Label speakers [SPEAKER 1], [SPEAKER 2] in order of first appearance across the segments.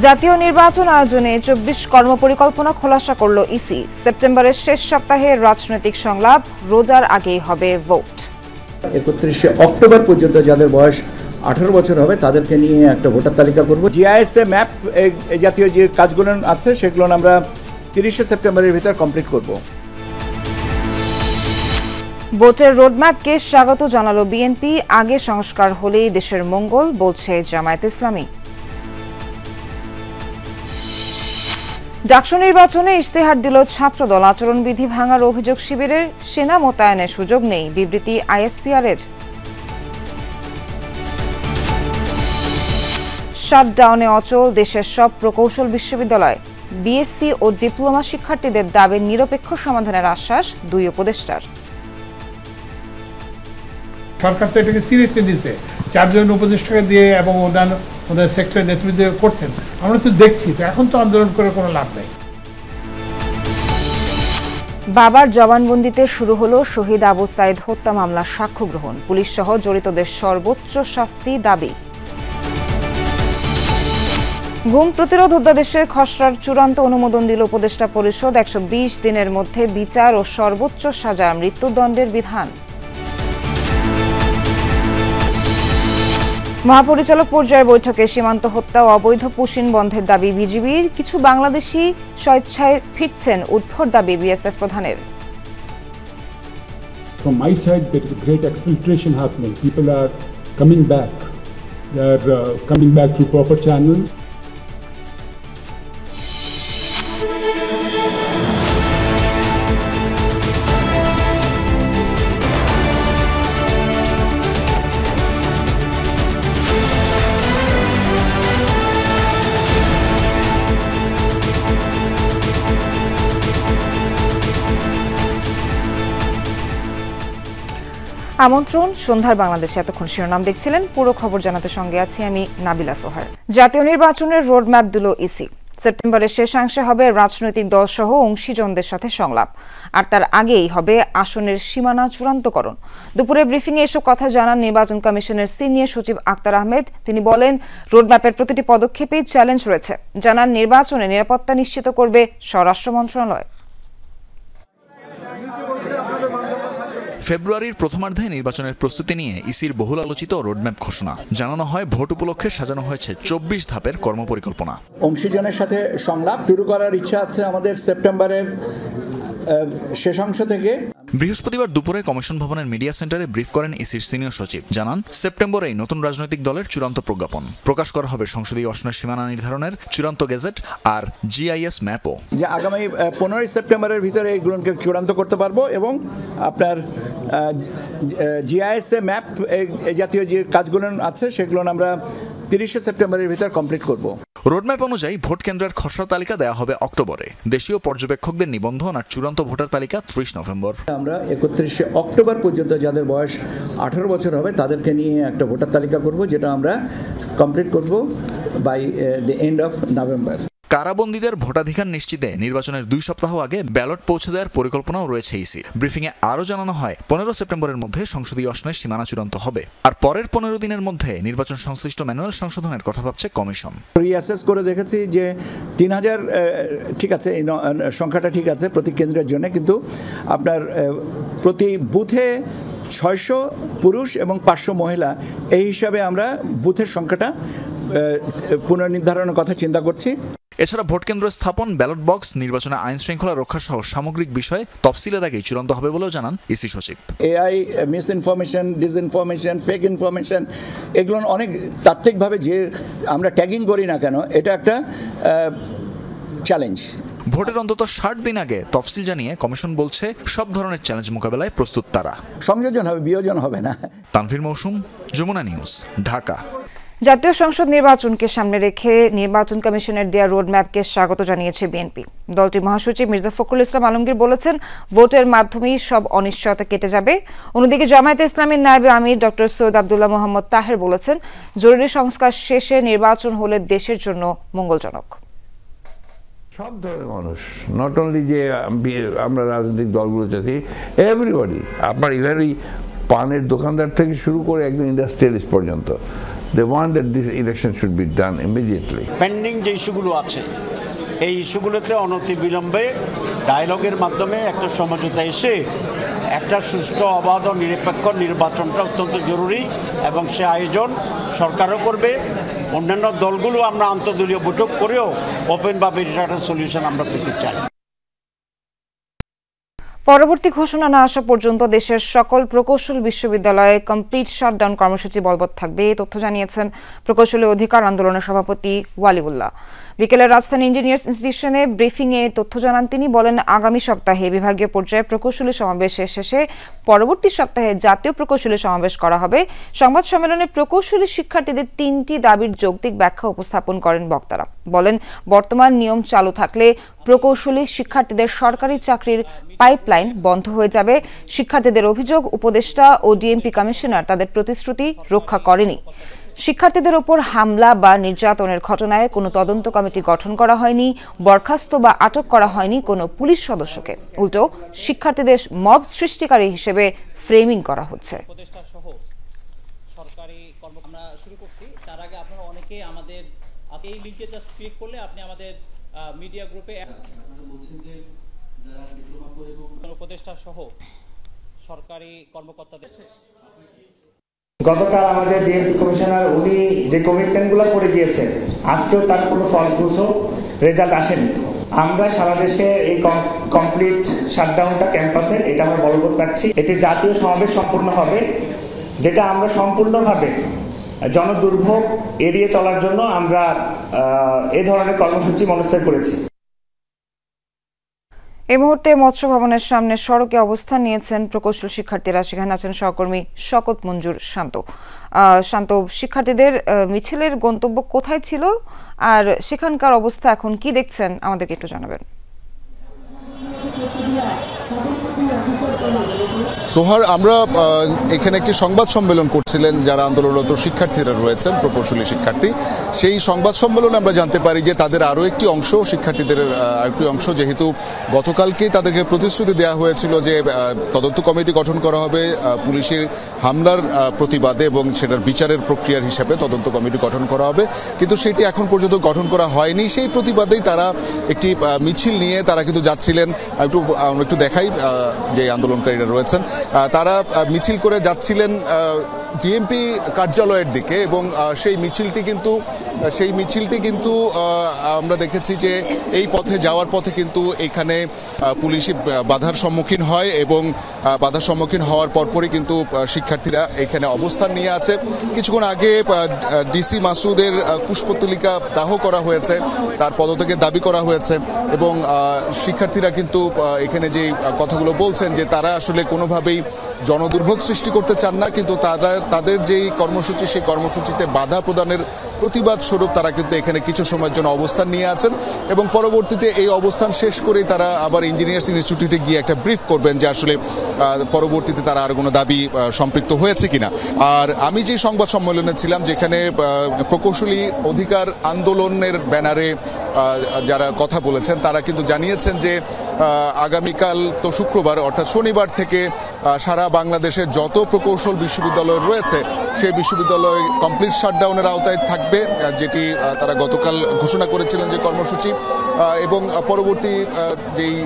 [SPEAKER 1] জাতীয় নির্বাচন আয়োজনে ২৪ কর্মপরিকল্পনা খোলাসা করল ইসি। সেপ্টেম্বরের শেষ সপ্তাহে রাজনৈতিক সংলাপ, রোজার আগেই হবে ভোট।
[SPEAKER 2] ৩১শে অক্টোবর পর্যন্ত যাদের বয়স 18 বছর হবে তাদেরকে নিয়ে একটা ভোটার তালিকা করব। জিআইএসএ ম্যাপ জাতীয় যে কাজগুলো আছে সেগুলো আমরা 30শে সেপ্টেম্বরের ভিতর কমপ্লিট করব।
[SPEAKER 1] ভোটের রোডম্যাপকে স্বাগত জানালো বিএনপি। আগে সংস্কার হলেই দেশের মঙ্গল, বলছে জামায়াতে ইসলামী। ডাকসু নির্বাচনে ইশতেহার দিল ছাত্রদল। আচরণবিধি ভাঙার অভিযোগ শিবিরের, সেনা মোতায়েনের সুযোগ নেই, বিবৃতি আইএসপিআর-এর। শাটডাউনে অচল দেশের সব প্রকৌশল বিশ্ববিদ্যালয়। বিএসসি ও ডিপ্লোমা শিক্ষার্থীদের দাবির নিরপেক্ষ সমাধানের আশ্বাস দুই উপদেষ্টার।
[SPEAKER 3] সরকার তো এটাকে সিরিয়াসলি দিচ্ছে, 4 জন উপদেষ্টাকে দিয়ে এবং ওদের সেক্টরের নেতৃত্ব করছেন। আমরা তো দেখছি, তো এখন তো আন্দোলন করে কোনো লাভ নেই।
[SPEAKER 1] বাবার জবানবন্দিতে শুরু হলো শহীদ আবু সাইদ হত্যা মামলার সাক্ষ্য গ্রহণ। পুলিশ সহ জড়িতদের সর্বোচ্চ শাস্তি দাবি। গুম প্রতিরোধ অধ্যাদেশের খসড়ার চূড়ান্ত অনুমোদন দিল উপদেষ্টা পরিষদ। 120 দিনের মধ্যে বিচার ও সর্বোচ্চ সাজা, মৃত্যুদণ্ডের বিধান। মহাপরিচালক পর্যায়ের বৈঠকে সীমান্ত হত্যা ও অবৈধ পুশিন বন্ধের দাবি বিজিবির। কিছু বাংলাদেশি স্বেচ্ছায় ফিরছেন, উদ্ভট দাবি বিএসএফ প্রধানের।
[SPEAKER 4] From my side, there is a great exfiltration happening. People are coming back. They are coming back through proper channels.
[SPEAKER 1] আমন্ত্রণ সন্ধ্যার বাংলাদেশে। এতক্ষণ শিরোনাম দেখছিলেন, পুরো খবর জানাতে সঙ্গে আছি আমি নাবিলা সোহার। জাতীয় নির্বাচনের রোডম্যাপ দিল ইসি। সেপ্টেম্বরের শেষাংশে হবে রাজনৈতিক দলসহ অংশীজনদের সাথে সংলাপ, আর তার আগেই হবে আসনের সীমানা চূড়ান্তকরণ। দুপুরে ব্রিফিংয়ে এসব কথা জানান নির্বাচন কমিশনের সিনিয়র সচিব আক্তার আহমেদ। তিনি বলেন, রোডম্যাপের প্রতিটি পদক্ষেপেই চ্যালেঞ্জ রয়েছে। জানান, নির্বাচনে নিরাপত্তা নিশ্চিত করবে স্বরাষ্ট্র মন্ত্রণালয়।
[SPEAKER 5] ফেব্রুয়ারির প্রথমার্ধে নির্বাচনের প্রস্তুতি নিয়ে ইসির বহুল আলোচিত রোডম্যাপ ঘোষণা। জানানো হয়, ভোট উপলক্ষে সাজানো হয়েছে 24 ধাপের কর্মপরিকল্পনা।
[SPEAKER 2] অংশীজনের সাথে সংলাপ শুরু করার ইচ্ছা আছে আমাদের সেপ্টেম্বরের শেষাংশ থেকে।
[SPEAKER 5] বৃহস্পতিবার দুপুরে কমিশন ভবনের মিডিয়া সেন্টারে ব্রিফ করেন ইসির সিনিয়র সচিব। জানান, সেপ্টেম্বরেই নতুন রাজনৈতিক দলের চূড়ান্ত প্রজ্ঞাপন প্রকাশ করা হবে। সংসদীয় আসনের সীমানা নির্ধারণের চূড়ান্ত গেজেট আর জিআইএস ম্যাপও। যে
[SPEAKER 2] আগামী 15 সেপ্টেম্বরের ভিতরে এইগুলোকে চূড়ান্ত করতে পারবো এবং আপনার জিআইএসএ ম্যাপ জাতীয় যে কাজগুলো আছে সেগুলো আমরা 30শে সেপ্টেম্বরের ভিতর কমপ্লিট করব।
[SPEAKER 5] রোডম্যাপ অনুযায়ী ভোট কেন্দ্রের খসড়া তালিকা দেওয়া হবে অক্টোবরে। দেশীয় পর্যবেক্ষকদের নিবন্ধন আর চূড়ান্ত ভোটার তালিকা 30 নভেম্বর।
[SPEAKER 2] আমরা 31শে অক্টোবর পর্যন্ত যাদের বয়স 18 বছর হবে তাদেরকে নিয়ে একটা ভোটার তালিকা করব, যেটা আমরা কমপ্লিট করব by the end of November.
[SPEAKER 5] কারাবন্দীদের ভোটাধিকার নিশ্চিতে নির্বাচনের 2 সপ্তাহ আগে ব্যালট পৌঁছে দেওয়ার পরিকল্পনাও রয়েছে ইসি। ব্রিফিংয়ে আরও জানানো হয়, 15 সেপ্টেম্বরের মধ্যে সংসদীয় আসনের সীমানা চূড়ান্ত হবে, আর পরের 15 দিনের মধ্যে নির্বাচন সংশ্লিষ্ট ম্যানুয়াল সংশোধনের কথা ভাবছে কমিশন।
[SPEAKER 2] রিঅ্যাসেস করে দেখেছি যে 3000 ঠিক আছে, এই সংখ্যাটা ঠিক আছে প্রতি কেন্দ্রের জন্য, কিন্তু আপনার প্রতি বুথে 600 পুরুষ এবং 500 মহিলা, এই হিসাবে আমরা বুথের সংখ্যাটা পুনর্নির্ধারণের কথা চিন্তা করছি।
[SPEAKER 5] এছাড়া ভোট কেন্দ্র স্থাপন, ব্যালট বক্স, নির্বাচনে আইন শৃঙ্খলা রক্ষা সহ সামগ্রিক বিষয়ে তফসিলের আগেই চূড়ান্ত হবে বলেও জানান ইসি সচিব।
[SPEAKER 2] AI, miss information, disinformation, fake information, এগুলো অনেক তাত্ত্বিকভাবে যে আমরা ট্যাগিং করি না কেন, এটা একটা চ্যালেঞ্জ।
[SPEAKER 5] ভোটের অন্তত 60 দিন আগে তফসিল জানিয়ে কমিশন বলছে, সব ধরনের চ্যালেঞ্জ মোকাবেলায় প্রস্তুত তারা।
[SPEAKER 2] সংযোজন হবে, বিয়োজন হবে না।
[SPEAKER 5] তানভীর মৌসুম, যমুনা নিউজ, ঢাকা।
[SPEAKER 1] জাতীয় সংসদ নির্বাচনকে সামনে রেখে নির্বাচন কমিশনের দেয়া রোডম্যাপকে স্বাগত জানিয়েছে বিএনপি। দলটির মহাসচিব মির্জা ফখরুল ইসলাম আলমগীর বলেছেন, ভোটের মাধ্যমেই সব অনিশ্চয়তা কেটে যাবে। অন্যদিকে জামায়াতে ইসলামীর নায়েবে আমির ডক্টর সৈয়দ আব্দুল্লাহ মোহাম্মদ তাহের বলেছেন, জরুরি সংস্কার শেষে নির্বাচন হলে দেশের জন্য মঙ্গলজনক।
[SPEAKER 6] সব ধরনের মানুষ, নট অনলি যে আমরা রাজনৈতিক দলগুলো চাচ্ছি, এভরিবডি, আপনার ইভেন পানের দোকানদার থেকে শুরু করে একদম ইন্ডাস্ট্রিয়ালিস্ট পর্যন্ত They want that this election should be done immediately.
[SPEAKER 7] Pending যে ইস্যুগুলো আছে এই ইস্যুগুলোতে অনতিবিলম্বে ডায়ালগের মাধ্যমে একটা সমঝোতা এসে একটা সুষ্ঠু অবাধ ও নিরপেক্ষ নির্বাচনটা অত্যন্ত জরুরি এবং সে আয়োজন সরকারও করবে। অন্যান্য দলগুলো আমরা আন্তর্দলীয় বৈঠক করেও ওপেনভাবে একটা সলিউশন আমরা পেতে চাই।
[SPEAKER 1] পরবর্তী ঘোষণা না আসা পর্যন্ত দেশের সকল প্রকৌশল বিশ্ববিদ্যালয়ে কমপ্লিট শাটডাউন কর্মসূচি বলবৎ থাকবে, এই তথ্য জানিয়েছেন প্রকৌশলী অধিকার আন্দোলনের সভাপতি ওয়ালিউল্লাহ। বিকেলে রাজধানী ইঞ্জিনিয়ার্স ইনস্টিটিউশনে ব্রিফিংয়ে তথ্য জানান তিনি। বলেন, আগামী সপ্তাহে বিভাগীয় পর্যায়ে প্রকৌশলী সমাবেশের শেষে পরবর্তী সপ্তাহে জাতীয় প্রকৌশলী সমাবেশ করা হবে। সংবাদ সম্মেলনে প্রকৌশলী শিক্ষার্থীদের 3টি দাবির যৌক্তিক ব্যাখ্যা উপস্থাপন করেন বক্তারা। বলেন, বর্তমান নিয়ম চালু থাকলে প্রকৌশলী শিক্ষার্থীদের সরকারি চাকরির পাইপলাইন বন্ধ হয়ে যাবে। শিক্ষার্থীদের অভিযোগ, উপদেষ্টা ও ডিএমপি কমিশনার তাদের প্রতিশ্রুতি রক্ষা করেনি। শিক্ষার্থীদের ওপর হামলা বা নির্যাতনের ঘটনায় কোনো তদন্ত কমিটি গঠন করা হয়নি, বরখাস্ত বা আটক করা হয়নি কোনো পুলিশ সদস্যকে। উল্টো শিক্ষার্থীদের মব সৃষ্টিকারী হিসেবে ফ্রেমিং করা হচ্ছে।
[SPEAKER 8] সরকারি কর্ম আমরা শুরু করছি, তার আগে আপনারা অনেকেই আমাদের এই লিংকে জাস্ট ক্লিক করলে আপনি আমাদের মিডিয়া গ্রুপে বলছেন যে যারা ডিপ্লোমা করে এবং উপদেষ্টা সহ সরকারি কর্মকর্তাদের
[SPEAKER 9] গতকাল আমাদের ডিএমপি কমিশনার উনি যে কমিটমেন্টগুলো করে দিয়েছেন, আজকেও তার কোনো ফলপ্রসূ রেজাল্ট আসেনি। আমরা সারা দেশে এই কমপ্লিট শাটডাউনটা ক্যাম্পাসের এটা আমরা বলবৎ রাখছি। এটি জাতীয় সমাবেশ সম্পূর্ণ হবে, যেটা আমরা সম্পূর্ণভাবে জনদুর্ভোগ এড়িয়ে চলার জন্য আমরা এই ধরনের কর্মসূচি মনস্থির করেছি।
[SPEAKER 1] এই মুহূর্তে মৎস্য ভবনের সামনে সড়কে অবস্থান নিয়েছেন প্রকৌশল শিক্ষার্থীরা। সেখানে আছেন সহকর্মী শকত মঞ্জুর শান্ত। শান্ত, শিক্ষার্থীদের মিছিলের গন্তব্য কোথায় ছিল আর সেখানকার অবস্থা এখন কি দেখছেন আমাদেরকে একটু জানাবেন।
[SPEAKER 10] সোহার, আমরা এখানে একটি সংবাদ সম্মেলন করছিলেন যারা আন্দোলনরত শিক্ষার্থীরা রয়েছেন, প্রকৌশলী শিক্ষার্থী। সেই সংবাদ সম্মেলনে আমরা জানতে পারি যে তাদের আরও একটি অংশ, শিক্ষার্থীদের আরেকটি অংশ, যেহেতু গতকালকেই তাদেরকে প্রতিশ্রুতি দেওয়া হয়েছিল যে তদন্ত কমিটি গঠন করা হবে পুলিশের হামলার প্রতিবাদে এবং সেটার বিচারের প্রক্রিয়ার হিসাবে তদন্ত কমিটি গঠন করা হবে, কিন্তু সেটি এখন পর্যন্ত গঠন করা হয়নি। সেই প্রতিবাদেই তারা একটি মিছিল নিয়ে তারা কিন্তু যাচ্ছিলেন। একটু দেখাই যে আন্দোলনকারীরা রয়েছেন, তারা মিছিল করে যাচ্ছিলেন ডিএমপি কার্যালয়ের দিকে এবং সেই মিছিলটি কিন্তু আমরা দেখেছি যে এই পথে যাওয়ার পথে কিন্তু এখানে পুলিশি বাধার সম্মুখীন হয় এবং বাধার সম্মুখীন হওয়ার পরপরই কিন্তু শিক্ষার্থীরা এখানে অবস্থান নিয়ে আছে। কিছুক্ষণ আগে ডিসি মাসুদের কুশপুত্তলিকা দাহ করা হয়েছে, তার পদত্যাগের দাবি করা হয়েছে এবং শিক্ষার্থীরা কিন্তু এখানে যে কথাগুলো বলছেন যে তারা আসলে কোনোভাবেই জনদুর্ভোগ সৃষ্টি করতে চান না, কিন্তু তাদের যেই কর্মসূচি সেই কর্মসূচিতে বাধা প্রদানের প্রতিবাদ স্বরূপ তারা কিন্তু এখানে কিছু সময়ের জন্য অবস্থান নিয়ে আছেন এবং পরবর্তীতে এই অবস্থান শেষ করে তারা আবার ইঞ্জিনিয়ার্স ইনস্টিটিউটে গিয়ে একটা ব্রিফ করবেন যে আসলে পরবর্তীতে তারা আর কোনো দাবি সম্পৃক্ত হয়েছে কিনা। আর আমি যে সংবাদ সম্মেলনে ছিলাম, যেখানে প্রকৌশলী অধিকার আন্দোলনের ব্যানারে যারা কথা বলেছেন তারা কিন্তু জানিয়েছেন যে আগামীকাল তো শুক্রবার অর্থাৎ শনিবার থেকে সারা বাংলাদেশের যত প্রকৌশল বিশ্ববিদ্যালয় রয়েছে সেই বিশ্ববিদ্যালয় কমপ্লিট শাটডাউনের আওতায় থাকবে, যেটি তারা গতকাল ঘোষণা করেছিলেন যে কর্মসূচি, এবং পরবর্তী যেই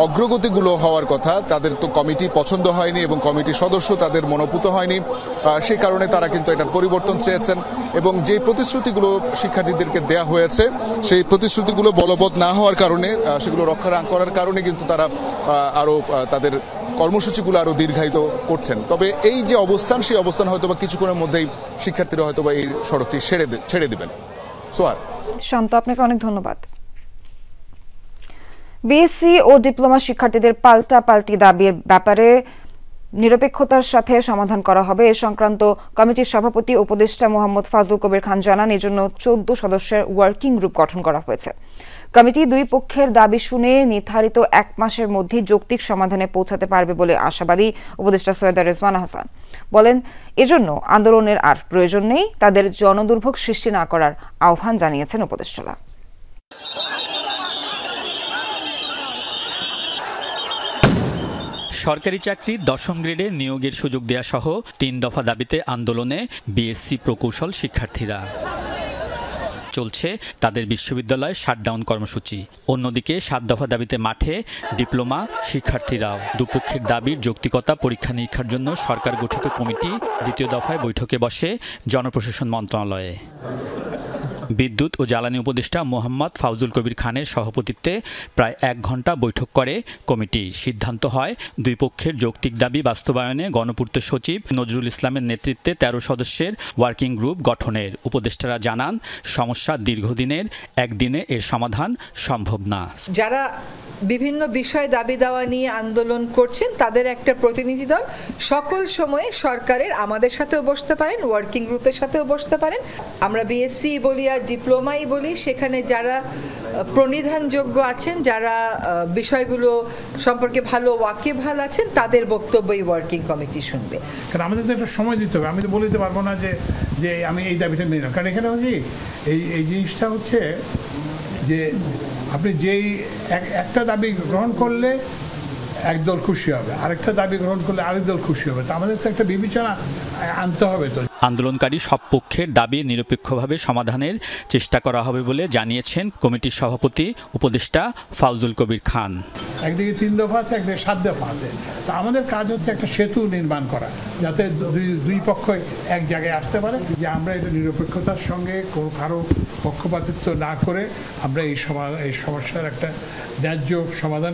[SPEAKER 10] অগ্রগতিগুলো হওয়ার কথা তাদের তো কমিটি পছন্দ হয়নি এবং কমিটির সদস্য তাদের মনোপুত হয়নি, সেই কারণে তারা কিন্তু এটার পরিবর্তন চেয়েছেন এবং যে প্রতিশ্রুতিগুলো শিক্ষার্থীদেরকে দেয়া হয়েছে সেই প্রতিশ্রুতিগুলো বলবৎ না হওয়ার কারণে, সেগুলো রক্ষা না করার কারণে কিন্তু তারা আরও তাদের কর্মসূচিগুলো আরও দীর্ঘায়িত করছেন। তবে এই যে অবস্থান, সেই অবস্থান হয়তোবা কিছুক্ষণের মধ্যেই শিক্ষার্থীরা হয়তোবা এই সড়কটি ছেড়ে দিবেন। সোহার,
[SPEAKER 1] শান্ত, আপনাকে অনেক ধন্যবাদ। বিএসসি ও ডিপ্লোমা শিক্ষার্থীদের পাল্টাপাল্টি দাবির ব্যাপারে নিরপেক্ষতার সাথে সমাধান করা হবে, এ সংক্রান্ত কমিটির সভাপতি উপদেষ্টা মোহাম্মদ ফাজল কবির খান জানান এজন্য 14 সদস্যের ওয়ার্কিং গ্রুপ গঠন করা হয়েছে। কমিটি দুই পক্ষের দাবি শুনে নির্ধারিত 1 মাসের মধ্যে যৌক্তিক সমাধানে পৌঁছাতে পারবে বলে আশাবাদী উপদেষ্টা সৈয়দা রেজওয়ানা হাসান। বলেন, এজন্য আন্দোলনের আর প্রয়োজন নেই, তাদের জনদুর্ভোগ সৃষ্টি না করার আহ্বান জানিয়েছেন উপদেষ্টারা।
[SPEAKER 11] সরকারি চাকরি 10ম গ্রেডে নিয়োগের সুযোগ দেয়া সহ 3 দফা দাবিতে আন্দোলনে বিএসসি প্রকৌশল শিক্ষার্থীরা। চলছে তাদের বিশ্ববিদ্যালয়ে শাটডাউন কর্মসূচি। অন্যদিকে 7 দফা দাবিতে মাঠে ডিপ্লোমা শিক্ষার্থীরাও। দুপক্ষের দাবির যৌক্তিকতা পরীক্ষা নিরীক্ষার জন্য সরকার গঠিত কমিটি 2য় দফায় বৈঠকে বসে জনপ্রশাসন মন্ত্রণালয়ে। বিদ্যুৎ ও জ্বালানি উপদেষ্টা মোহাম্মদ ফাউজুল কবির খানের সভাপতিত্বে প্রায় 1 ঘণ্টা বৈঠক করে কমিটি। সিদ্ধান্ত হয় দুই পক্ষের যৌক্তিক দাবি বাস্তবায়নে গণপূর্ত সচিব নজরুল ইসলামের নেতৃত্বে 13 সদস্যের ওয়ার্কিং গ্রুপ গঠনের। উপদেষ্টারা জানান, সমস্যা দীর্ঘদিনের, একদিনে এর সমাধান সম্ভব না।
[SPEAKER 12] যারা বিভিন্ন বিষয় দাবি দেওয়া নিয়ে আন্দোলন করছেন তাদের একটা প্রতিনিধি দল সকল সময়ে সরকারের আমাদের সাথেও বসতে পারেন, ওয়ার্কিং গ্রুপের সাথেও বসতে পারেন। আমরা বিএসসি বলি আর ডিপ্লোমাই বলি, সেখানে যারা প্রণিধানযোগ্য আছেন, যারা বিষয়গুলো সম্পর্কে ভালো ওয়াকিবহাল আছেন, তাদের বক্তব্য এই ওয়ার্কিং কমিটি শুনবে।
[SPEAKER 3] কারণ আমাদের তো একটা সময় দিতে হবে। আমি তো বলে দিতে পারবো না যে আমি এই দাবিটা মেনে নেব। কারণ এখানে হচ্ছে এই জিনিসটা হচ্ছে যে আপনি যেই একটা দাবি গ্রহণ করলে একদল খুশি হবে, আরেকটা দাবি গ্রহণ করলে আরেক দল খুশি হবে। তো আমাদের তো একটা বিবেচনা আনতে হবে। তো
[SPEAKER 11] আন্দোলনকারী সব পক্ষের দাবি নিরপেক্ষভাবে সমাধানের চেষ্টা করা হবে বলে জানিয়েছেন কমিটির সভাপতি উপদেষ্টা ফাউজুল কবির খান।
[SPEAKER 3] একদিকে 3 দফা আছে, একদিকে 7 দফা আছে। তো আমাদের কাজ হচ্ছে একটা সেতু নির্মাণ করা, যাতে দুই পক্ষই এক জায়গায় আসতে পারে, যে আমরা এটা নিরপেক্ষতার সঙ্গে কারো পক্ষপাতিত্ব না করে আমরা এই সমস্যার একটা ন্যায্য সমাধান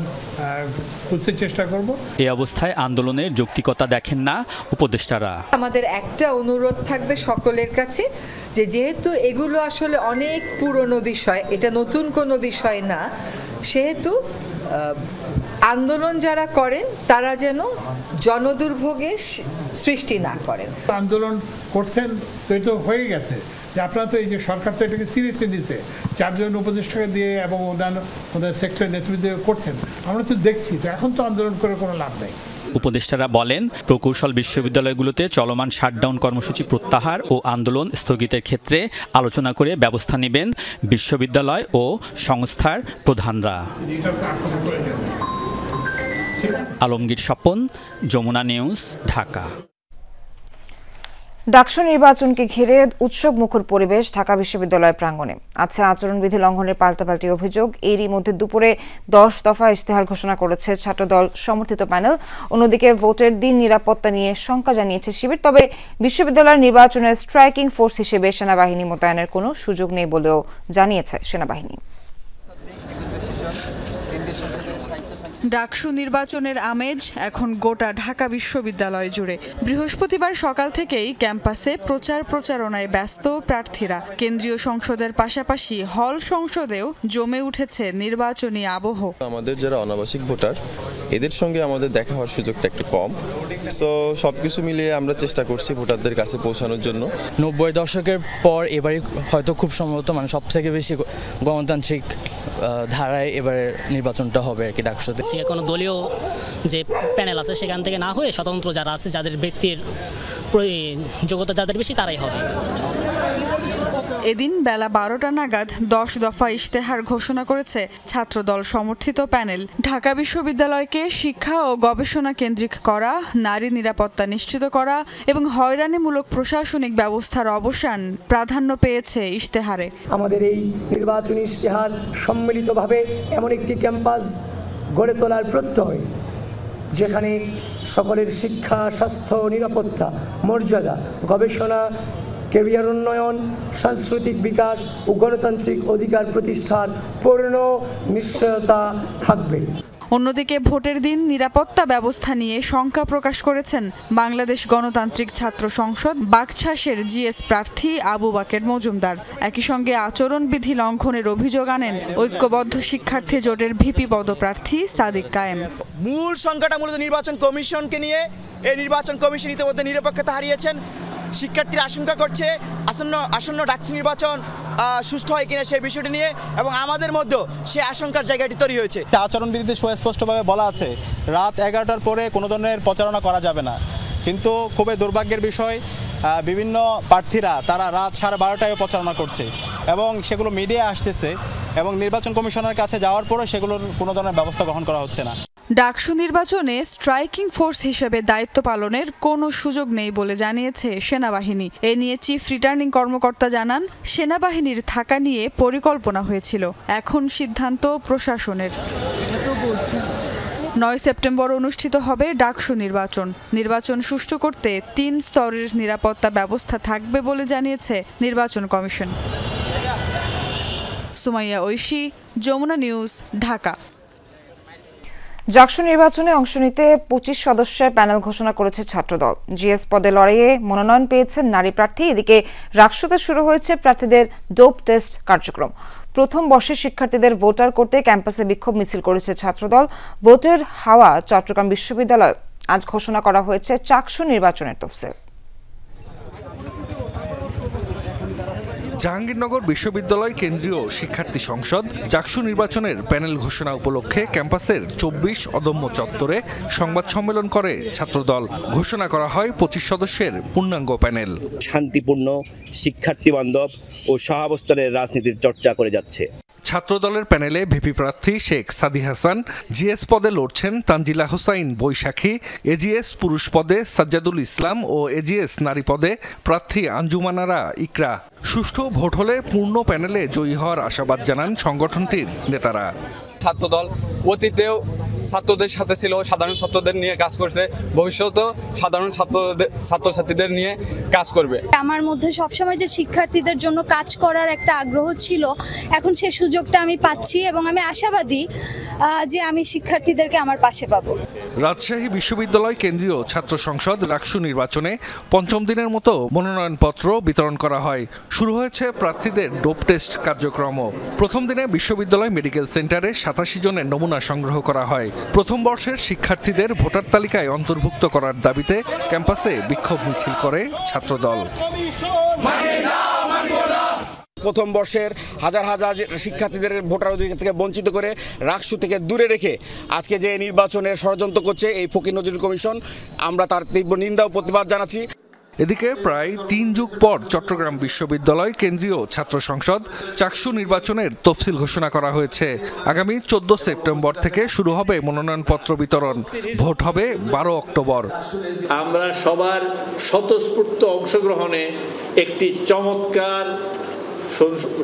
[SPEAKER 3] করতে চেষ্টা করব।
[SPEAKER 11] এই অবস্থায় আন্দোলনের যৌক্তিকতা দেখেন না উপদেষ্টারা।
[SPEAKER 12] আমাদের একটা অনুরোধ থাকবে সকলের কাছে, যে যেহেতু এগুলো আসলে অনেক পুরনো বিষয়, এটা নতুন কোনো বিষয় না, সেহেতু আন্দোলন যারা করেন তারা যেন জনদুর্ভোগের সৃষ্টি না করেন।
[SPEAKER 3] আন্দোলন করছেন তো এই তো হয়ে গেছে, যে আপনারা তো এই যে সরকার তো এটাকে সিরিয়াসলি দিচ্ছে, 4 জন উপদেষ্টাকে দিয়ে এবং ওদের সেক্টরের নেতৃত্ব করছেন। আমরা তো দেখছি, তো এখন তো আন্দোলন করে কোনো লাভ নেই।
[SPEAKER 11] উপদেষ্টারা বলেন, প্রকৌশল বিশ্ববিদ্যালয়গুলোতে চলমান শাটডাউন কর্মসূচি প্রত্যাহার ও আন্দোলন স্থগিতের ক্ষেত্রে আলোচনা করে ব্যবস্থা নেবেন বিশ্ববিদ্যালয় ও সংস্থার প্রধানরা। আলমগীর স্বপন, যমুনা নিউজ, ঢাকা।
[SPEAKER 1] ডাকসু নির্বাচনকে ঘিরে উৎসব মুখর পরিবেশ ঢাকা বিশ্ববিদ্যালয় প্রাঙ্গণে। আছে আচরণবিধি লঙ্ঘনের পাল্টাপাল্টি অভিযোগ। এরই মধ্যে দুপুরে 10 দফা ইশতেহার ঘোষণা করেছে ছাত্রদল সমর্থিত প্যানেল। অন্যদিকে ভোটের দিন নিরাপত্তা নিয়ে শঙ্কা জানিয়েছে শিবির। তবে বিশ্ববিদ্যালয়ের নির্বাচনে স্ট্রাইকিং ফোর্স হিসেবে সেনাবাহিনী মোতায়েনের কোনো সুযোগ নেই বলেও জানিয়েছে সেনাবাহিনী।
[SPEAKER 13] ডাকসু নির্বাচনের আমেজ এখন গোটা ঢাকা বিশ্ববিদ্যালয় জুড়ে। বৃহস্পতিবার সকাল থেকেই ক্যাম্পাসে প্রচারণায় ব্যস্ত প্রার্থীরা। কেন্দ্রীয় সংসদের পাশাপাশি হল সংসদেও জমে উঠেছে নির্বাচনী আবহ।
[SPEAKER 14] আমাদের যারা অনাবাসিক ভোটার, এদের সঙ্গে আমাদের দেখা হওয়ার সুযোগটা একটু কম। সো সবকিছু মিলিয়ে আমরা চেষ্টা করছি ভোটারদের কাছে পৌঁছানোর জন্য।
[SPEAKER 15] 90 দশকের পর এবারে হয়তো খুব সম্ভবত সব থেকে বেশি গণতান্ত্রিক ধারায় এবারে নির্বাচনটা হবে আর কি ডাকসুতে।
[SPEAKER 16] কোনো দলীয় যে প্যানেল আছে সেখান থেকে না হয়ে স্বতন্ত্র যারা আছে, যাদের ব্যক্তির যোগ্যতা যাদের বেশি, তারাই হবে।
[SPEAKER 13] এদিন বেলা 12টা নাগাদ 10 দফা ইশতেহার ঘোষণা করেছে ছাত্রদল সমর্থিত প্যানেল। ঢাকা বিশ্ববিদ্যালয়কে শিক্ষা ও গবেষণা কেন্দ্রিক করা, নারী নিরাপত্তা নিশ্চিত করা এবং হয়রানিমূলক প্রশাসনিক ব্যবস্থার অবসান প্রাধান্য পেয়েছে ইশতেহারে।
[SPEAKER 17] আমাদের এই নির্বাচনী ইশতেহার সম্মিলিতভাবে এমন একটি ক্যাম্পাস গড়ে তোলার প্রত্যয়, যেখানে সকলের শিক্ষা, স্বাস্থ্য, নিরাপত্তা, মর্যাদা, গবেষণা, ক্যারিয়ার উন্নয়ন, সাংস্কৃতিক বিকাশ ও গণতান্ত্রিক অধিকার প্রতিষ্ঠার পূর্ণ নিশ্চয়তা থাকবে।
[SPEAKER 13] অন্যদিকে ভোটের দিন নিরাপত্তা ব্যবস্থা নিয়ে শঙ্কা প্রকাশ করেছেন বাংলাদেশ গণতান্ত্রিক ছাত্র সংসদ বাকছাসের জিএস প্রার্থী আবু বাকের মজুমদার। একই সঙ্গে আচরণবিধি লঙ্ঘনের অভিযোগ আনেন ঐক্যবদ্ধ শিক্ষার্থী জোটের ভিপি পদপ্রার্থী সাদিক কায়েম।
[SPEAKER 18] মূল সংখ্যাটা মূলত নির্বাচন কমিশনকে নিয়ে। এই নির্বাচন কমিশন ইতিমধ্যে নিরপেক্ষতা হারিয়েছেন। শিক্ষার্থীরা আশঙ্কা করছে আসন্ন ডাকসু নির্বাচন সুষ্ঠু হয় কিনা সেই বিষয়টি নিয়ে, এবং আমাদের মধ্যেও সেই আশঙ্কার জায়গাটি তৈরি হয়েছে।
[SPEAKER 19] আচরণবিধিতে সুস্পষ্টভাবে বলা আছে রাত 11টার পরে কোনো ধরনের প্রচারণা করা যাবে না, কিন্তু খুবই দুর্ভাগ্যের বিষয় বিভিন্ন প্রার্থীরা তারা রাত 12:30টায় প্রচারণা করছে এবং সেগুলো মিডিয়া আসতেছে এবং নির্বাচন কমিশনের কাছে যাওয়ার পরে সেগুলোর কোনো ধরনের ব্যবস্থা গ্রহণ করা হচ্ছে না।
[SPEAKER 13] ডাকসু নির্বাচনে স্ট্রাইকিং ফোর্স হিসেবে দায়িত্ব পালনের কোনো সুযোগ নেই বলে জানিয়েছে সেনাবাহিনী। এ নিয়ে চিফ রিটার্নিং কর্মকর্তা জানান, সেনাবাহিনীর থাকা নিয়ে পরিকল্পনা হয়েছিল, এখন সিদ্ধান্ত প্রশাসনের। 9 সেপ্টেম্বর অনুষ্ঠিত হবে ডাকসু নির্বাচন সুষ্ঠু করতে 3 স্তরের নিরাপত্তা ব্যবস্থা থাকবে বলে জানিয়েছে নির্বাচন কমিশন। সুমাইয়া ঐশী, যমুনা নিউজ, ঢাকা।
[SPEAKER 1] জাকসু নির্বাচনে অংশ নিতে 25 সদস্যের প্যানেল ঘোষণা করেছে ছাত্রদল। জিএস পদে লড়াইয়ে মনোনয়ন পেয়েছেন নারী প্রার্থী। এদিকে রাকসুতে শুরু হয়েছে প্রার্থীদের ডোপ টেস্ট কার্যক্রম। প্রথম বর্ষের শিক্ষার্থীদের ভোটার করতে ক্যাম্পাসে বিক্ষোভ মিছিল করেছে ছাত্রদল। ভোটের হাওয়া চট্টগ্রাম বিশ্ববিদ্যালয়ে। আজ ঘোষণা করা হয়েছে চাকসু নির্বাচনের তফসিল।
[SPEAKER 20] জাহাঙ্গীরনগর বিশ্ববিদ্যালয় কেন্দ্রীয় শিক্ষার্থী সংসদ জাকসু নির্বাচনের প্যানেল ঘোষণা উপলক্ষে ক্যাম্পাসের 24 অদম্য চত্বরে সংবাদ সম্মেলন করে ছাত্রদল। ঘোষণা করা হয় 25 সদস্যের পূর্ণাঙ্গ প্যানেল।
[SPEAKER 21] শান্তিপূর্ণ, শিক্ষার্থী বান্ধব ও সহাবস্থানের রাজনীতির চর্চা করে যাচ্ছে।
[SPEAKER 20] ছাত্রদলের প্যানেলে ভিপি প্রার্থী শেখ সাদি হাসান, জিএস পদে লড়ছেন তানজিলা হোসাইন বৈশাখী, এজিএস পুরুষ পদে সাজ্জাদুল ইসলাম ও এজিএস নারী পদে প্রার্থী আঞ্জুমানারা ইকরা। সুষ্ঠু ভোট হলে পূর্ণ প্যানেলে জয়ী হওয়ার আশাবাদ জানান সংগঠনটির নেতারা।
[SPEAKER 22] ছাত্রদল অতীতেও ছাত্রদের সাথে ছিল, সাধারণ ছাত্রদের নিয়ে কাজ করছে, ভবিষ্যতেও সাধারণ ছাত্রছাত্রীদের নিয়ে কাজ করবে।
[SPEAKER 23] আমার মধ্যে সবসময় যে শিক্ষার্থীদের জন্য কাজ করার একটা আগ্রহ ছিল, এখন সে সুযোগটা আমি পাচ্ছি এবং আমি আশাবাদী যে আমি শিক্ষার্থীদেরকে আমার পাশে পাবো।
[SPEAKER 20] রাজশাহী বিশ্ববিদ্যালয় কেন্দ্রীয় ছাত্র সংসদ রাকসু নির্বাচনে 5ম দিনের মতো মনোনয়নপত্র বিতরণ করা হয়। শুরু হয়েছে প্রার্থীদের ডোপ টেস্ট কার্যক্রমও। প্রথম দিনে বিশ্ববিদ্যালয় মেডিকেল সেন্টারে 87 জনের নমুনা সংগ্রহ করা হয়। প্রথম বর্ষের শিক্ষার্থীদের ভোটার তালিকায় অন্তর্ভুক্ত করার দাবিতে ক্যাম্পাসে বিক্ষোভ মিছিল করে ছাত্রদল।
[SPEAKER 18] প্রথম বর্ষের হাজার হাজার শিক্ষার্থীদের ভোটার অধিকার থেকে বঞ্চিত করে রাকসু থেকে দূরে রেখে আজকে যে নির্বাচনের ষড়যন্ত্র করছে এই ফকির নজরুল কমিশন, আমরা তার তীব্র নিন্দা ও প্রতিবাদ জানাচ্ছি।
[SPEAKER 20] এদিকে প্রায় 3 যুগ পর চট্টগ্রাম বিশ্ববিদ্যালয় কেন্দ্রীয় ছাত্র সংসদ চাকসু নির্বাচনের তফসিল ঘোষণা করা হয়েছে। আগামী 14 সেপ্টেম্বর থেকে শুরু হবে মনোনয়নপত্র বিতরণ। ভোট হবে 12 অক্টোবর।
[SPEAKER 24] আমরা সবার স্বতঃস্ফূর্ত অংশগ্রহণে একটি চমৎকার,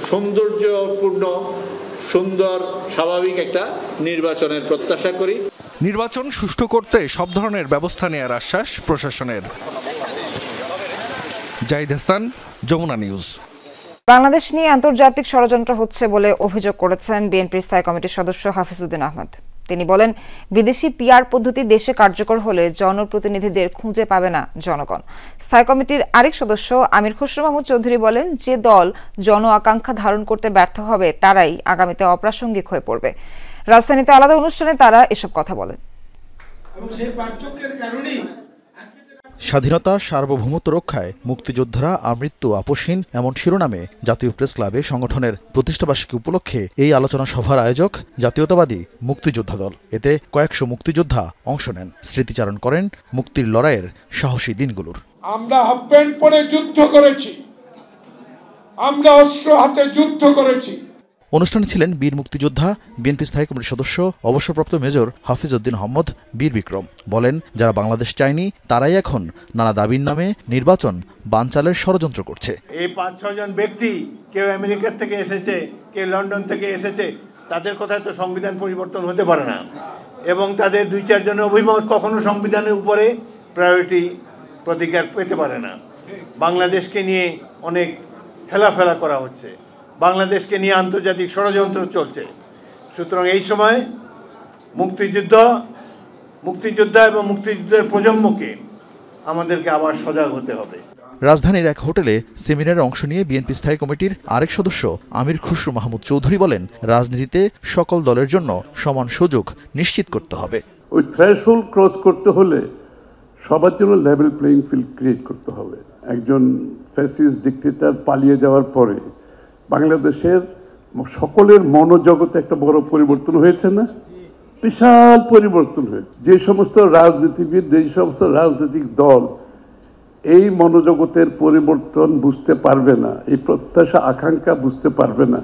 [SPEAKER 24] সৌন্দর্যপূর্ণ, সুন্দর, স্বাভাবিক একটা নির্বাচনের প্রত্যাশা করি।
[SPEAKER 20] নির্বাচন সুষ্ঠু করতে সব ধরনের ব্যবস্থা নেওয়ার আশ্বাস প্রশাসনের। জাহিদ হাসান, যমুনা নিউজ।
[SPEAKER 1] বাংলাদেশ নিয়ে আন্তর্জাতিক ষড়যন্ত্র হচ্ছে বলে অভিযোগ করেছেন বিএনপির স্থায়ী কমিটির সদস্য হাফিজউদ্দিন আহমেদ। তিনি বলেন, বিদেশি পিআর পদ্ধতি দেশে কার্যকর হলে জনপ্রতিনিধিদের খুঁজে পাবে না জনগণ। স্থায়ী কমিটির আরেক সদস্য আমির খসরু মাহমুদ চৌধুরী বলেন, যে দল জন আকাঙ্ক্ষা ধারণ করতে ব্যর্থ হবে তারাই আগামীতে অপ্রাসঙ্গিক হয়ে পড়বে। রাজধানীতে আলাদা অনুষ্ঠানে তারা এসব কথা বলেন।
[SPEAKER 25] স্বাধীনতা সার্বভৌমত্ব রক্ষায় মুক্তিযোদ্ধারা আমৃত্যু আপোষহীন এমন শিরোনামে জাতীয় প্রেস ক্লাবে সংগঠনের প্রতিষ্ঠাবার্ষিকী উপলক্ষে এই আলোচনা সভার আয়োজক জাতীয়তাবাদী মুক্তিযোদ্ধা দল। এতে কয়েকশো মুক্তিযোদ্ধা অংশ নেন, স্মৃতিচারণ করেন মুক্তির লড়াইয়ের সাহসী দিনগুলোর।
[SPEAKER 26] আমরা হাফ প্যান্ট পরে যুদ্ধ করেছি, আমরা অস্ত্র হাতে যুদ্ধ করেছি।
[SPEAKER 25] অনুষ্ঠানে ছিলেন বীর মুক্তিযোদ্ধা বিএনপি স্থায়ী কমিটির সদস্য অবসরপ্রাপ্ত মেজর হাফিজউদ্দিন আহমদ বীর বিক্রম। বলেন, যারা বাংলাদেশ চায়নি তারাই এখন নানা দাবির নামে নির্বাচন বানচালের ষড়যন্ত্র করছে।
[SPEAKER 27] এই 5-6 জন ব্যক্তি, কেউ আমেরিকা থেকে এসেছে, কেউ লন্ডন থেকে এসেছে, তাদের কথায় তো সংবিধান পরিবর্তন হতে পারে না এবং তাদের 2-4 জনের অভিমত কখনো সংবিধানের উপরে প্রায়োরিটি প্রতিকার পেতে পারে না। বাংলাদেশকে নিয়ে অনেক হেলাফেলা করা হচ্ছে, বাংলাদেশকে নিয়ে আন্তর্জাতিক ষড়যন্ত্র চলছে। সুতরাং এই সময় মুক্তিযোদ্ধা এবং মুক্তিযুদ্ধের প্রজন্মকে আমাদেরকে আবার সজাগ হতে হবে।
[SPEAKER 25] রাজধানীর এক হোটেলে সেমিনারে অংশ নিয়ে বিএনপি স্থায়ী কমিটির আরেক সদস্য আমির খসরু মাহমুদ চৌধুরী বলেন, রাজনীতিতে সকল দলের জন্য সমান সুযোগ নিশ্চিত করতে হবে।
[SPEAKER 4] ওই থ্রেশহোল্ড ক্রস করতে হলে সবার জন্য লেভেল প্লেইং ফিল্ড ক্রিয়েট করতে হবে। একজন ফ্যাসিস্ট ডিক্টেটর পালিয়ে যাওয়ার পরে বাংলাদেশের সকলের মনোজগতে একটা বড় পরিবর্তন হয়েছে না? বিশাল পরিবর্তন হয়েছে। যে সমস্ত রাজনীতিবিদ, যে সমস্ত রাজনৈতিক দল এই মনোজগতের পরিবর্তন বুঝতে পারবে না, এই প্রত্যাশা আকাঙ্ক্ষা বুঝতে পারবে না,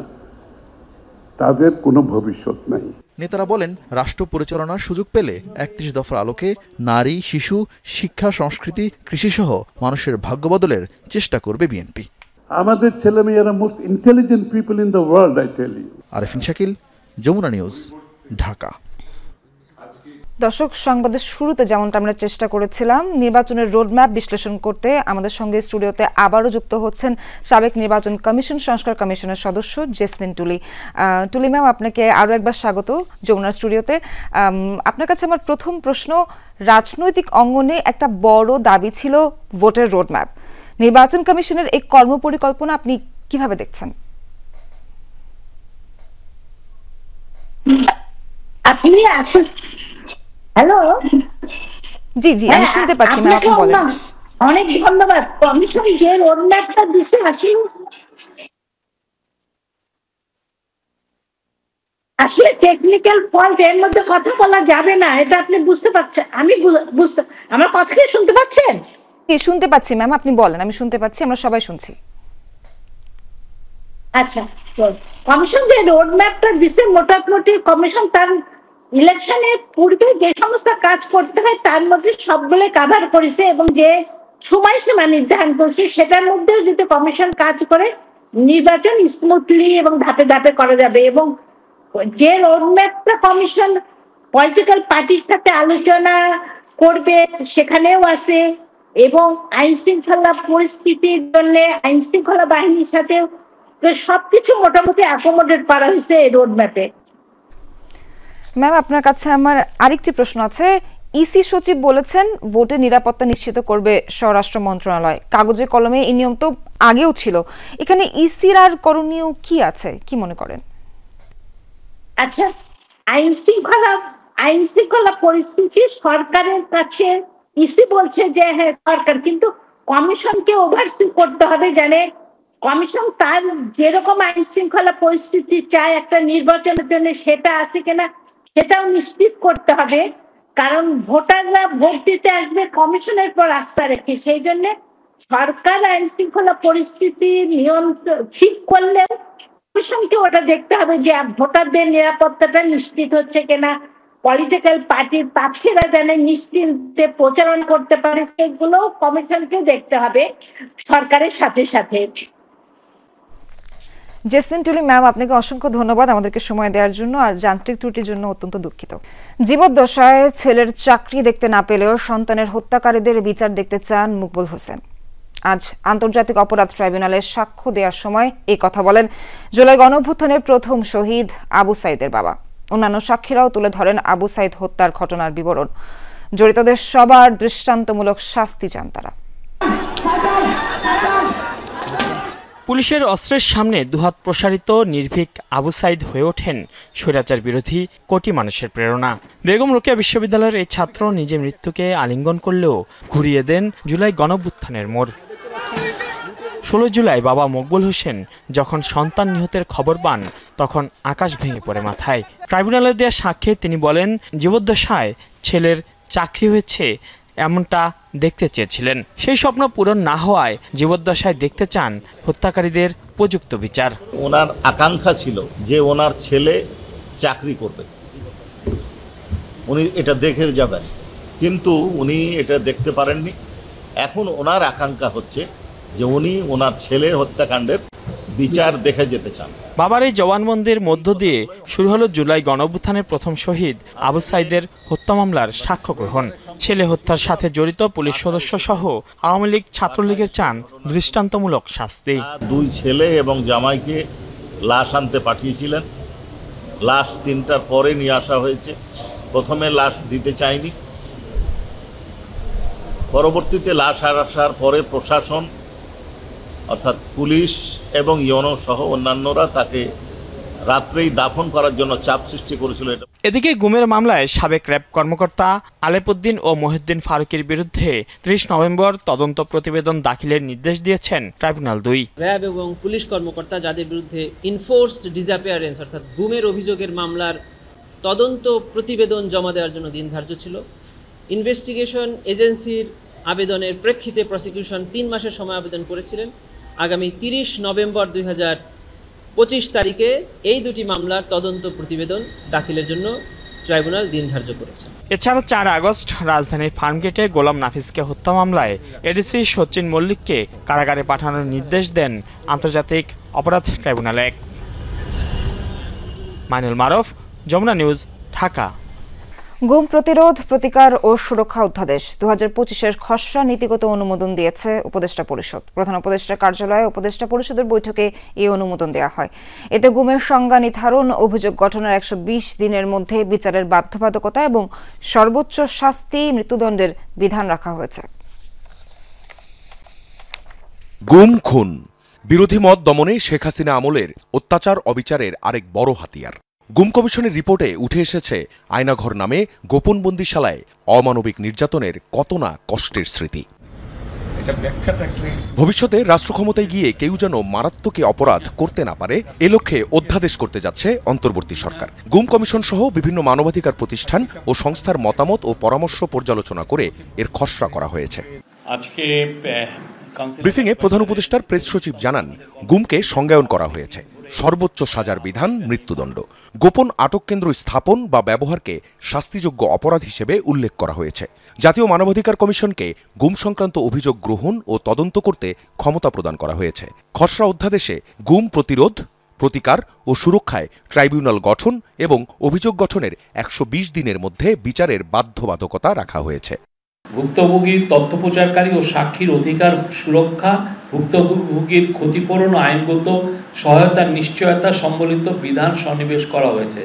[SPEAKER 4] তাদের কোনো ভবিষ্যৎ নাই।
[SPEAKER 25] নেতারা বলেন, রাষ্ট্র পরিচালনার সুযোগ পেলে ৩১ দফার আলোকে নারী, শিশু, শিক্ষা, সংস্কৃতি, কৃষিসহ মানুষের ভাগ্য বদলের চেষ্টা করবে বিএনপি।
[SPEAKER 4] আমাদের ছেলেমেয়েরা most intelligent people in the world, I tell you.
[SPEAKER 25] Arefin Shakil, Jamuna news, Dhaka.
[SPEAKER 1] দর্শক, সংবাদের শুরুতে যেমনটা আমরা চেষ্টা করেছিলাম নির্বাচনের রোডম্যাপ বিশ্লেষণ করতে আমাদের সঙ্গে স্টুডিওতে আবারও যুক্ত হচ্ছেন সাবেক নির্বাচন কমিশন সংস্কার কমিশনের সদস্য জেসমিন টুলি। টুলি ম্যাম, আপনাকে আরও একবার স্বাগত যমুনা স্টুডিওতে। আপনার কাছে আমার প্রথম প্রশ্ন, রাজনৈতিক অঙ্গনে একটা বড় দাবি ছিল ভোটের রোডম্যাপ। নির্বাচন কমিশনের এই কর্মপরিকল্পনা আপনি কিভাবে দেখছেন?
[SPEAKER 2] আপনি আসুন। হ্যালো,
[SPEAKER 1] জি জি, আমি শুনতে পাচ্ছি ম্যাম, আপনি বলেন।
[SPEAKER 2] অনেক ধন্যবাদ। কমিশন যে রোডম্যাপটা দিছে আসলে টেকনিক্যাল ফল্ট, এর মধ্যে কথা বলা যাবে না, এটা আপনি বুঝতে পারছেন। আমি বুঝতে, আমার কথা কি শুনতে পাচ্ছেন?
[SPEAKER 1] কি শুনতে পাচ্ছি ম্যাম, আপনি বলেন। আমি শুনতে পাচ্ছি, আমরা সবাই শুনছি।
[SPEAKER 2] আচ্ছা, কমিশন যে রোডম্যাপটা দিছে, মোটামুটি কমিশন তার ইলেকশনের পূর্বে যে সমস্ত কাজ করতে হয় তার মধ্যে সবগুলো কভার করেছে এবং যে সময়সীমা নির্ধারণ করছে সেটার মধ্যেও যদি কমিশন কাজ করে নির্বাচন স্মুথলি এবং ধাপে ধাপে করা যাবে। এবং যে রোডম্যাপটা কমিশন পলিটিক্যাল পার্টির সাথে আলোচনা করবে সেখানেও আছে, এবং আইন শৃঙ্খলা পরিস্থিতির জন্য আইন শৃঙ্খলা বাহিনীর সাথে সবকিছু মোটামুটি অ্যাকোমোডেট করা হয়েছে এই রোডম্যাপে।
[SPEAKER 1] ম্যাম, আপনার কাছে আমার আরেকটি প্রশ্ন আছে। ইসি সচিব বলেছেন ভোটের নিরাপত্তা নিশ্চিত করবে স্বরাষ্ট্র মন্ত্রণালয়। কাগজে কলমে এই নিয়ম তো আগেও ছিল, এখানে ইসির আর করণীয় কি আছে, কি মনে করেন?
[SPEAKER 2] আচ্ছা, আইন শৃঙ্খলা পরিস্থিতি সরকারের কাছে ইসি বলছে যে হ্যাঁ সরকার, কিন্তু কমিশনকে ওভারসি করতে হবে, জানে কমিশন তার যেরকম আইন শৃঙ্খলা পরিস্থিতি চায় একটা নির্বাচনের জন্য সেটা আছে কিনা সেটাও নিশ্চিত করতে হবে। কারণ ভোটাররা ভোট দিতে আসবে কমিশনের পর আস্থা রেখে, সেই জন্য সরকার আইন শৃঙ্খলা পরিস্থিতি নিয়ন্ত্রণ ঠিক করলে কমিশনকে ওটা দেখতে হবে যে ভোটারদের নিরাপত্তাটা নিশ্চিত হচ্ছে কিনা, পলিটিক্যাল পার্টির প্রার্থীরা যেন নিশ্চিন্তে প্রচারণা করতে পারে সেগুলো কমিশনকে দেখতে হবে সরকারের সাথে সাথে।
[SPEAKER 1] জেসমিন টুলি ম্যাম, আপনাকে অসংখ্য ধন্যবাদ আমাদেরকে সময় দেওয়ার জন্য, আর যান্ত্রিক ত্রুটির জন্য অত্যন্ত দুঃখিত। জীবদ্দশায় ছেলের চাকরি দেখতে না পেলেও সন্তানের হত্যাকারীদের বিচার দেখতে চান মকবুল হোসেন। আজ আন্তর্জাতিক অপরাধ ট্রাইব্যুনালে সাক্ষ্য দেওয়ার সময় এই কথা বলেন জুলাই গণঅভ্যুত্থানের প্রথম শহীদ আবু সাইদের বাবা। অন্যান্য সাক্ষীরাও তুলে ধরেন আবু সাইদ হত্যার ঘটনার বিবরণ। জড়িতদের সবার দৃষ্টান্তমূলক শাস্তি চান তারা।
[SPEAKER 5] পুলিশের অস্ত্রের সামনে দুহাত প্রসারিত নির্ভীক আবু সাইদ হয়ে ওঠেন স্বৈরাচার বিরোধী কোটি মানুষের প্রেরণা। বেগম রোকেয়া বিশ্ববিদ্যালয়ের এই ছাত্র নিজে মৃত্যুকে আলিঙ্গন করলেও ঘুরিয়ে দেন জুলাই গণঅভ্যুত্থানের মোড়। 16 জুলাই বাবা মকবুল হোসেন যখন সন্তান নিহতের খবর পান তখন আকাশ ভেঙে পড়ে মাথায়। ট্রাইব্যুনালে দেওয়া সাক্ষ্যে তিনি বলেন, জীবদ্দশায় ছেলের চাকরি হয়েছে এমনটা দেখতে চেয়েছিলেন, সেই স্বপ্ন পূরণ না হওয়ায় জীবদ্দশায় দেখতে চান হত্যাকারীদের উপযুক্ত বিচার।
[SPEAKER 6] ওনার আকাঙ্ক্ষা ছিল যে ওনার ছেলে চাকরি করবে, উনি এটা দেখে যাবেন, কিন্তু উনি এটা দেখতে পারেননি। এখন ওনার আকাঙ্ক্ষা হচ্ছে যে উনি ওনার ছেলে হত্যাকাণ্ডের বিচার দেখে যেতে চান।
[SPEAKER 5] বাবার এই জবানবন্দির মধ্য দিয়ে শুরু হলো জুলাই গণঅভ্যুত্থানের প্রথম শহীদ আবু সাইদের হত্যা মামলার সাক্ষ্য গ্রহণ। ছেলে হত্যার সাথে জড়িত পুলিশ সদস্য সহ আওয়ামী লীগ ছাত্রলীগের চান দৃষ্টান্তমূলক শাস্তি।
[SPEAKER 6] 2 ছেলে এবং জামাইকে লাশ আনতে পাঠিয়েছিলেন, লাশ 3টার পরে নিয়ে আসা হয়েছে। প্রথমে লাশ দিতে চায়নি, পরবর্তীতে লাশ আসার পরে প্রশাসন অর্থাৎ পুলিশ এবং ইউনো সহ অন্যান্যরা তাকে রাত্রেই দাফন করার জন্য চাপ সৃষ্টি করেছিল।
[SPEAKER 5] এদিকে গুমের মামলায় সাবেক র্যাব কর্মকর্তা আলেপুদ্দিন ও মহিউদ্দিন ফারুকের বিরুদ্ধে 30 নভেম্বর তদন্ত প্রতিবেদন দাখিলের নির্দেশ দিয়েছেন ট্রাইব্যুনাল 2।
[SPEAKER 7] র্যাব এবং পুলিশ কর্মকর্তা যাদের বিরুদ্ধে ইনফোর্সড ডিসঅ্যাপিয়ারেন্স অর্থাৎ গুমের অভিযোগের মামলার তদন্ত প্রতিবেদন জমা দেওয়ার জন্য দিন ধার্য ছিল। ইনভেস্টিগেশন এজেন্সির আবেদনের প্রেক্ষিতে প্রসিকিউশন 3 মাসের সময় আবেদন করেছিলেন। আগামী 30 নভেম্বর 25 তারিখে এই দুটি মামলার তদন্ত প্রতিবেদন দাখিলের জন্য ট্রাইব্যুনাল দিন ধার্য করেছে।
[SPEAKER 5] এছাড়া 4 আগস্ট রাজধানীর ফার্মগেটে গোলাম নাফিসকে হত্যা মামলায় এডিসি সচিন মল্লিককে কারাগারে পাঠানোর নির্দেশ দেন আন্তর্জাতিক অপরাধ ট্রাইব্যুনাল 1। মাইনুল মারুফ, যমুনা নিউজ, ঢাকা।
[SPEAKER 1] গুম প্রতিরোধ, প্রতিকার ও সুরক্ষা অধ্যাদেশ 2025-এর খসড়া নীতিগত অনুমোদন দিয়েছে উপদেষ্টা পরিষদ। প্রধান উপদেষ্টার কার্যালয়ে উপদেষ্টা পরিষদের বৈঠকে এই অনুমোদন দেওয়া হয়। এতে গুমের সংজ্ঞা নির্ধারণ, অভিযোগ গঠনের 120 দিনের মধ্যে বিচারের বাধ্যবাধকতা এবং সর্বোচ্চ শাস্তি মৃত্যুদণ্ডের বিধান রাখা হয়েছে।
[SPEAKER 3] গুম খুন বিরোধী মত দমনে শেখ হাসিনা আমলের অত্যাচার অবিচারের আরেক বড় হাতিয়ার। গুম কমিশনের রিপোর্টে উঠে এসেছে আয়নাঘর নামে গোপন বন্দিশালায় অমানবিক নির্যাতনের কত না কষ্টের স্মৃতি। ভবিষ্যতে রাষ্ট্র ক্ষমতায় গিয়ে কেউ যেন মারাত্মক অপরাধ করতে না পারে এ লক্ষ্যে অধ্যাদেশ করতে যাচ্ছে অন্তর্বর্তী সরকার। গুম কমিশন সহ বিভিন্ন মানবাধিকার প্রতিষ্ঠান ও সংস্থার মতামত ও পরামর্শ পর্যালোচনা করে এর খসড়া করা হয়েছে।
[SPEAKER 8] আজকে
[SPEAKER 3] ব্রিফিংয়ে প্রধান উপদেষ্টার প্রেস সচিব জানান, গুমকে সংজ্ঞায়ন করা হয়েছে সর্বোচ্চ সাজার বিধান, মৃত্যুদণ্ড। গোপন আটক কেন্দ্র স্থাপন বা ব্যবহারকে শাস্তিযোগ্য অপরাধ হিসেবে উল্লেখ করা হয়েছে। জাতীয় মানবাধিকার কমিশনকে গুম সংক্রান্ত অভিযোগ গ্রহণ ও তদন্ত করতে ক্ষমতা প্রদান করা হয়েছে। খসড়া অধ্যাদেশে গুম প্রতিরোধ, প্রতিকার ও সুরক্ষায় ট্রাইব্যুনাল গঠন এবং অভিযোগ গঠনের 120 দিনের মধ্যে বিচারের বাধ্যবাধকতা রাখা হয়েছে।
[SPEAKER 8] ভুক্তভোগী তথ্য প্রচারকারী ও সাক্ষীর অধিকার সুরক্ষা, ভুক্তভোগীর ক্ষতিপূরণ ও আইনগত সহায়তার নিশ্চয়তা সম্বলিত বিধান সন্নিবেশ করা হয়েছে।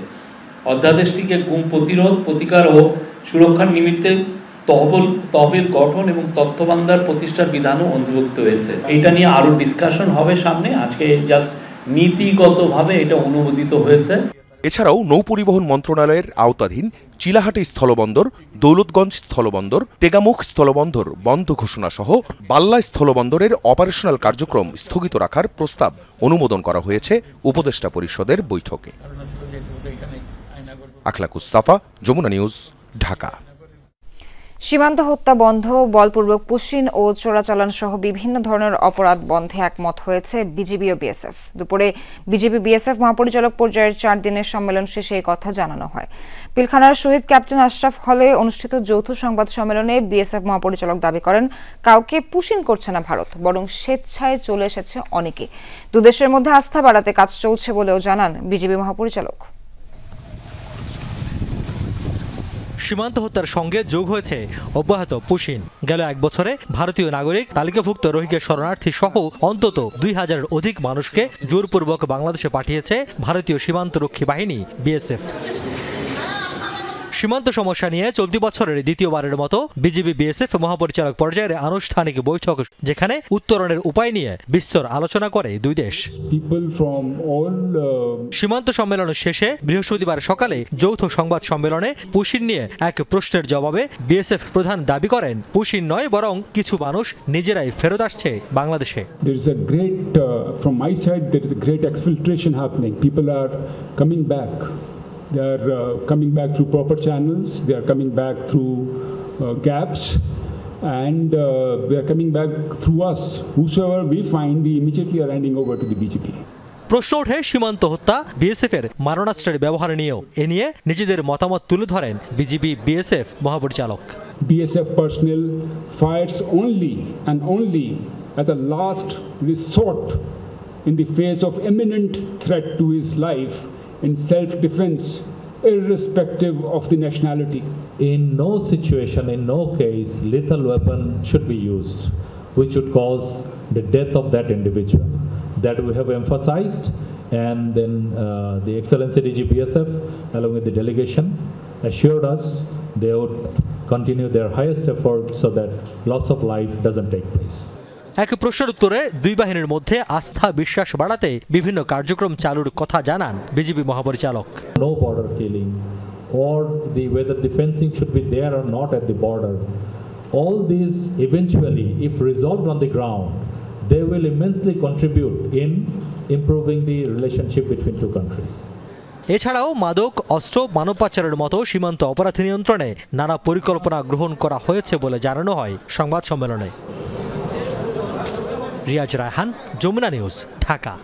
[SPEAKER 8] অধ্যাদেশটিকে গুম প্রতিরোধ, প্রতিকার ও সুরক্ষার নিমিত্তে তহবিল গঠন এবং তথ্য ভান্ডার প্রতিষ্ঠার বিধানও অন্তর্ভুক্ত হয়েছে। এটা নিয়ে আরো ডিসকাশন হবে সামনে। আজকে জাস্ট নীতিগতভাবে এটা অনুমোদিত হয়েছে।
[SPEAKER 3] এছাড়াও নৌপরিবহন মন্ত্রণালয়ের আওতাধীন চিলাহাটি স্থলবন্দর, দৌলতগঞ্জ স্থলবন্দর, টেগামুখ স্থলবন্দর বন্ধ ঘোষণা সহ বাল্লা স্থলবন্দরের অপারেশনাল কার্যক্রম স্থগিত রাখার প্রস্তাব অনুমোদন করা হয়েছে উপদেষ্টা পরিষদের বৈঠকে। আখলাকুস সাফা, যমুনা নিউজ, ঢাকা।
[SPEAKER 1] সীমান্ত হত্যা বন্ধ, বলপূর্বক পুশিন ও চোরাচালান সহ বিভিন্ন ধরনের অপরাধ বন্ধে একমত হয়েছে বিজিবি ও বিএসএফ। দুপুরে বিজিবি বিএসএফ মহাপরিচালক পর্যায়ের 4 দিনের সম্মেলন শেষে এই কথা জানানো হয়। পিলখানার শহীদ ক্যাপ্টেন আশরাফ হলে অনুষ্ঠিত যৌথ সংবাদ সম্মেলনে বিএসএফ মহাপরিচালক দাবি করেন, কাউকে পুশিন করছে না ভারত, বরং স্বেচ্ছায় চলে এসেছে অনেকে। দুদেশের মধ্যে আস্থা বাড়াতে কাজ চলছে বলেও জানান বিজিবি মহাপরিচালক।
[SPEAKER 9] সীমান্ত হত্যার সঙ্গে যোগ হয়েছে অব্যাহত পুশিন। গেল 1 বছরে ভারতীয় নাগরিক, তালিকাভুক্ত রোহিঙ্গা শরণার্থী সহ অন্তত 2000-এর অধিক মানুষকে জোরপূর্বক বাংলাদেশে পাঠিয়েছে ভারতীয় সীমান্তরক্ষী বাহিনী বিএসএফ। সীমান্ত সমস্যা নিয়ে চলতি বছরের দ্বিতীয়বারের মতো বিজিবি বিএসএফ মহাপরিচালক পর্যায়ের আনুষ্ঠানিক বৈঠক, যেখানে উত্তরণের উপায় নিয়ে বিস্তর আলোচনা করে দুই দেশ। সীমান্ত সম্মেলন শেষে বৃহস্পতিবার সকালে যৌথ সংবাদ সম্মেলনে পুশিন নিয়ে এক প্রশ্নের জবাবে বিএসএফ প্রধান দাবি করেন, পুশিন নয় বরং কিছু মানুষ নিজেরাই ফেরত আসছে বাংলাদেশে।
[SPEAKER 10] From my side, there is a great exfiltration happening. People are coming back. They are coming back through proper channels. They are coming back through gaps, and they are coming back through us. Whosoever we find, we immediately are handing over to the BGP.
[SPEAKER 9] প্রশ্ন ওঠে সীমান্ত হত্যা, বিএসএফের মারণাস্ত্রের ব্যবহার নিয়েও। এ নিয়ে নিজেদের মতামত তুলে ধরেন বিজিবি বিএসএফ মহাপরিচালক।
[SPEAKER 10] BSF personnel fires only and only as a last resort in the face of imminent threat to his life, in self-defense, irrespective of the nationality.
[SPEAKER 11] In no situation, in no case, lethal weapon should be used, which would cause the death of that individual. That we have emphasized, and then the Excellency DG BSF, along with the delegation, assured us they would continue their highest effort so that loss of life doesn't take place.
[SPEAKER 9] এক প্রশ্নের উত্তরে দুই বাহিনীর মধ্যে আস্থা বিশ্বাস বাড়াতে বিভিন্ন কার্যক্রম চালুর কথা জানান বিজিবি মহাপরিচালক।
[SPEAKER 11] No border killing or whether the fencing should be there or not at the border. All these eventually, if resolved on the ground, they will immensely contribute in improving the relationship between two countries.
[SPEAKER 9] এছাড়াও মাদক, অস্ত্র, মানব পাচারের মতো সীমান্ত অপরাধ নিয়ন্ত্রণে নানা পরিকল্পনা গ্রহণ করা হয়েছে বলে জানানো হয় সংবাদ সম্মেলনে। Riaz Raihan, Jamuna news, Dhaka.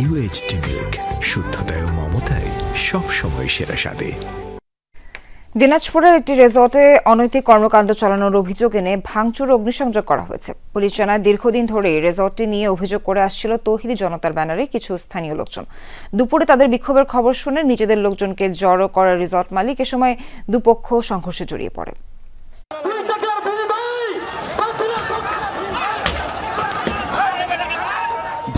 [SPEAKER 12] UHT milk, শুদ্ধতায় ও মমতায় সবসময় সেরা স্বাদে।
[SPEAKER 1] দিনাজপুরের একটি রিসোর্টে অনৈতিক কর্মকাণ্ড চালানোর অভিযোগ এনে ভাঙচুর অগ্নিসংযোগ করা হয়েছে। পুলিশ জানায় দীর্ঘদিন ধরে রিসোর্টটি নিয়ে অভিযোগ করে আসছিল তৌহিদি জনতার ব্যানারে কিছু স্থানীয় লোকজন। দুপুরে তাদের বিক্ষোভের খবর শুনে নিজেদের লোকজনকে জড়ো করা রিসোর্ট মালিক এ সময় দুপক্ষ সংঘর্ষে জড়িয়ে পড়ে।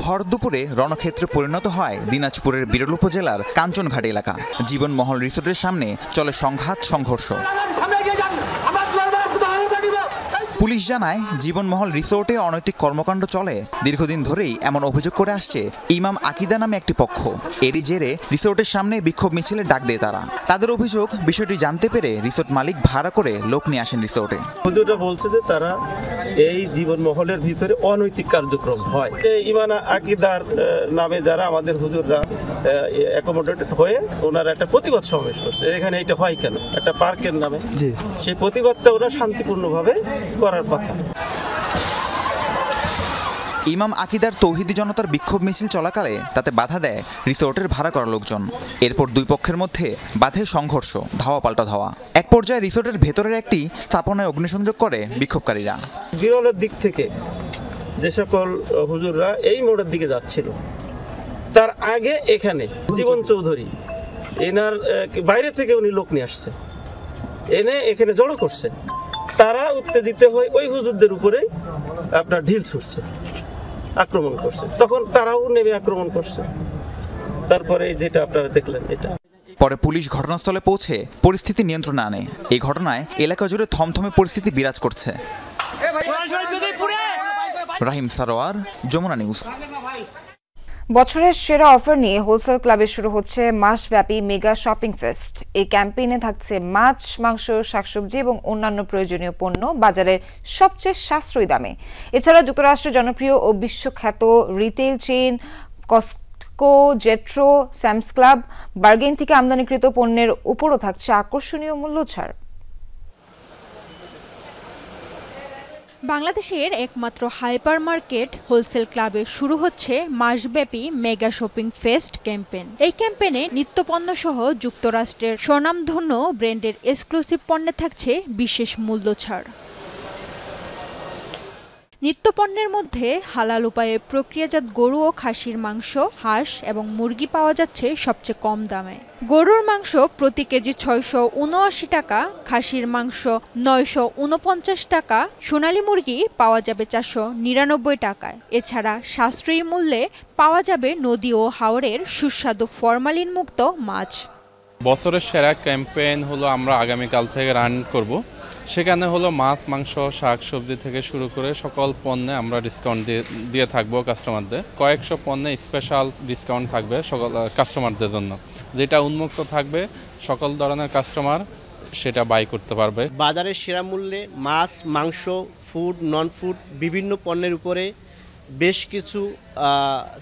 [SPEAKER 13] ভর দুপুরে রণক্ষেত্রে পরিণত হয় দিনাজপুরের বিরল উপজেলার কাঞ্চনঘাট এলাকা। জীবনমহল রিসোর্টের সামনে চলে সংঘাত সংঘর্ষ। পুলিশ জানায় জীবনমহল রিসোর্টে অনৈতিক কর্মকাণ্ড চলে দীর্ঘদিন ধরেই, এমন অভিযোগ করে আসছে ইমাম আকিদা নামে একটি পক্ষ। এরই জেরে রিসোর্টের সামনে বিক্ষোভ মিছিলের ডাক দেয় তারা। তাদের অভিযোগ, বিষয়টি জানতে পেরে রিসোর্ট মালিক ভাড়া করে লোক নিয়ে আসেন রিসোর্টে।
[SPEAKER 14] হুজুররা বলছে যে তারা এই জীবনমহলের ভিতরে অনৈতিক কার্যক্রম হয়। ইমাম আকিদার নামে যারা আমাদের হুজুররা অ্যাকোমোডেটেড হয়ে ওনারা একটা প্রতিবাদ সমাবেশ করছে। এখানে এটা হয় কেন? একটা পার্কের নামে সেই প্রতিবাদটা ওরা শান্তিপূর্ণভাবে করার কথা।
[SPEAKER 13] ইমাম আকিদার তৌহিদি জনতার বিক্ষোভ মিছিল চলাকালে তাতে বাধা দেয় রিসোর্টের ভাড়া করা লোকজন। এরপর দুই পক্ষের মধ্যে বাধে সংঘর্ষ, ধাওয়া পাল্টা ধাওয়া। এক পর্যায়ে রিসোর্টের ভেতরের একটি স্থাপনায় অগ্নিসংযোগ করে বিক্ষোভকারীরা।
[SPEAKER 14] বিরলের দিক থেকে যে সকল হুজুররা এই মোড়ের দিকে যাচ্ছিল, তার আগে এখানে জীবন চৌধুরী এনার বাইরে থেকে উনি লোক নিয়ে আসছে, এনে এখানে জড়ো করছে। তারা উত্তেজিত হয়ে ওই হুজুরদের উপরে আপনার ঢিল ছুটছে, আক্রমণ করছে। তখন তারাও নেমে আক্রমণ করছে। তারপরে যেটা আপনারা দেখলেন এটা।
[SPEAKER 13] পরে পুলিশ ঘটনাস্থলে পৌঁছে পরিস্থিতি নিয়ন্ত্রণে আনে। এই ঘটনায় এলাকা জুড়ে থমথমে পরিস্থিতি বিরাজ করছে। রাহিম সারোয়ার, যমুনা নিউজ।
[SPEAKER 1] বছরের সেরা অফার নিয়ে হোলসেল ক্লাবে শুরু হচ্ছে মাসব্যাপী মেগা শপিং ফেস্ট। এই ক্যাম্পেইনে থাকছে মাছ, মাংস, শাকসবজি এবং অন্যান্য প্রয়োজনীয় পণ্য বাজারের সবচেয়ে সাশ্রয়ী দামে। এছাড়া যুক্তরাষ্ট্রের জনপ্রিয় ও বিশ্বখ্যাত retail chain Costco, JETRO, Sam's club, bargain থেকে আমদানিকৃত পণ্যের উপরও থাকছে আকর্ষণীয় মূল্য ছাড়।
[SPEAKER 15] বাংলাদেশের একমাত্র হাইপার মার্কেট হোলসেল ক্লাবে শুরু হচ্ছে মাসব্যাপী মেগা শপিং ফেস্ট ক্যাম্পেইন। এই ক্যাম্পেইনে নিত্যপণ্য সহ যুক্তরাষ্ট্রের স্বনামধন্য ব্র্যান্ডের এক্সক্লুসিভ পণ্যে থাকছে বিশেষ মূল্য ছাড়। নিত্যপণ্যের মধ্যে হালাল উপায়ে প্রক্রিয়াজাত গরু ও খাসির মাংস, হাঁস এবং মুরগি পাওয়া যাচ্ছে সবচেয়ে কম দামে। গরুর মাংস প্রতি কেজি 679 টাকা, খাসির মাংস 949 টাকা, সোনালী মুরগি পাওয়া যাবে 499 টাকায়। এছাড়া সাশ্রয়ী মূল্যে পাওয়া যাবে নদী ও হাওরের সুস্বাদু ফরমালিন মুক্ত মাছ।
[SPEAKER 16] বছরের সেরা ক্যাম্পেইন হলো আমরা আগামীকাল থেকে রান করব। সেখানে হলো মাছ, মাংস, শাক সবজি থেকে শুরু করে সকল পণ্যে আমরা ডিসকাউন্ট দিয়ে থাকবো কাস্টমারদের। কয়েকশো পণ্যে স্পেশাল ডিসকাউন্ট থাকবে সকল কাস্টমারদের জন্য, যেটা উন্মুক্ত থাকবে, সকল ধরনের কাস্টমার সেটা বাই করতে পারবে।
[SPEAKER 17] বাজারের সেরা মূল্যে মাছ, মাংস, ফুড, নন ফুড বিভিন্ন পণ্যের উপরে বেশ কিছু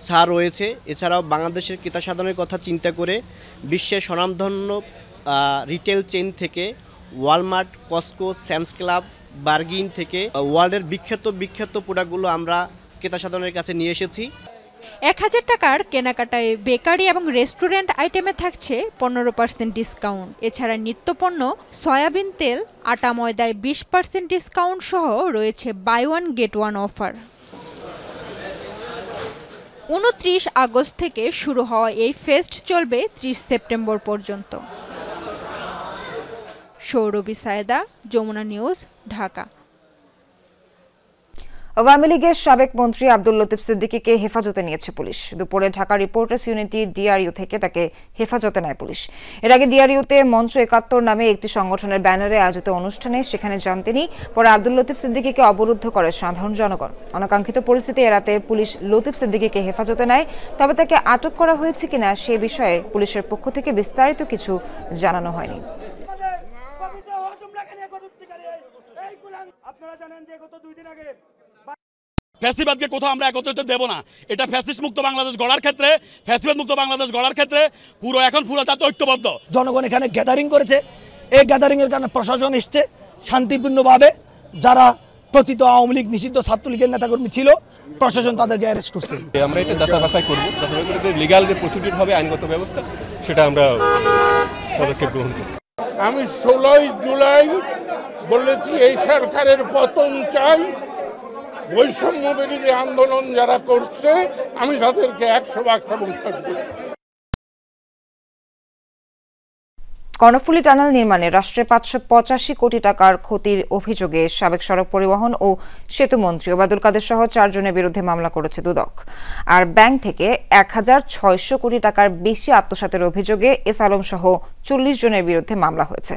[SPEAKER 17] ছাড় রয়েছে। এছাড়াও বাংলাদেশের ক্রেতা সাধারণের কথা চিন্তা করে বিশ্বের স্বনামধন্য রিটেল চেইন থেকে Walmart, Costco, Sam's club, bargain থেকে ওয়ার্ল্ডের বিখ্যাত প্রোডাক্টগুলো আমরা ক্রেতা সাধারণের কাছে নিয়ে এসেছি।
[SPEAKER 15] 1000 টাকার কেনাকাটায় বেকারি এবং রেস্টুরেন্ট আইটেমে থাকছে 15% ডিসকাউন্ট। এছাড়া নিত্যপণ্য সয়াবিন তেল, আটা, ময়দায় 20% ডিসকাউন্ট সহ রয়েছে buy one get one offer. 29 August থেকে শুরু হওয়া এই ফেস্ট চলবে 30 সেপ্টেম্বর পর্যন্ত। সৌরভী সায়দা, যমুনা নিউজ, ঢাকা।
[SPEAKER 1] আওয়ামী লীগের সাবেক মন্ত্রী আব্দুল লতিফ সিদ্দিকীকে হেফাজতে নিয়েছে পুলিশ। দুপুরে ঢাকা রিপোর্টার্স ইউনিটি ডিআরইউ থেকে তাকে হেফাজতে নেয় পুলিশ। এর আগে ডিআরইউতে মঞ্চ 71 নামে একটি সংগঠনের ব্যানারে আয়োজিত অনুষ্ঠানে সেখানে যান তিনি। পরে আব্দুল লতিফ সিদ্দিকীকে অবরুদ্ধ করে সাধারণ জনগণ। অনাকাঙ্ক্ষিত পরিস্থিতি এড়াতে পুলিশ লতিফ সিদ্দিকীকে হেফাজতে নেয়। তবে তাকে আটক করা হয়েছে কিনা সে বিষয়ে পুলিশের পক্ষ থেকে বিস্তারিত কিছু জানানো হয়নি।
[SPEAKER 19] ফ্যাসিবাদকে কোথাও আমরা একত্রিত দেব না। এটা ফ্যাসিস্ট মুক্ত বাংলাদেশ গড়ার ক্ষেত্রে, ফ্যাসিবাদ মুক্ত বাংলাদেশ গড়ার ক্ষেত্রে পুরো জাতি ঐক্যবদ্ধ।
[SPEAKER 28] জনগণ এখানে গ্যাদারিং করেছে। এই গ্যাদারিং এর কারণে প্রশাসন এসছে শান্তিপূর্ণভাবে। যারা প্রতীত আওয়ামী লীগ নিষিদ্ধ ছাত্রলীগের নেতাকর্মী ছিল প্রশাসন তাদেরকে অ্যারেস্ট করছে।
[SPEAKER 18] আমরা এটা যাচাই বাছাই করবো, যাচাই করে লিগ্যাল যে প্রসিডিউর হবে, আইনগত ব্যবস্থা, সেটা আমরা পদক্ষেপ গ্রহণ করব।
[SPEAKER 20] আমি 16 জুলাই বলেছি এই সরকারের পতন চাই। বৈষম্য বিরোধী আন্দোলন যারা করছে আমি তাদেরকে 100% সমর্থন করি।
[SPEAKER 1] কর্ণফুলী টানেল নির্মাণে রাষ্ট্রের 585 কোটি টাকার ক্ষতির অভিযোগে সাবেক সড়ক পরিবহন ও সেতু মন্ত্রী ওবায়দুল কাদের সহ 4 জনের বিরুদ্ধে মামলা করেছে দুদক। আর ব্যাংক থেকে 1600 কোটি টাকার বেশি আত্মসাতের অভিযোগে এস আলম সহ 40 জনের বিরুদ্ধে মামলা হয়েছে।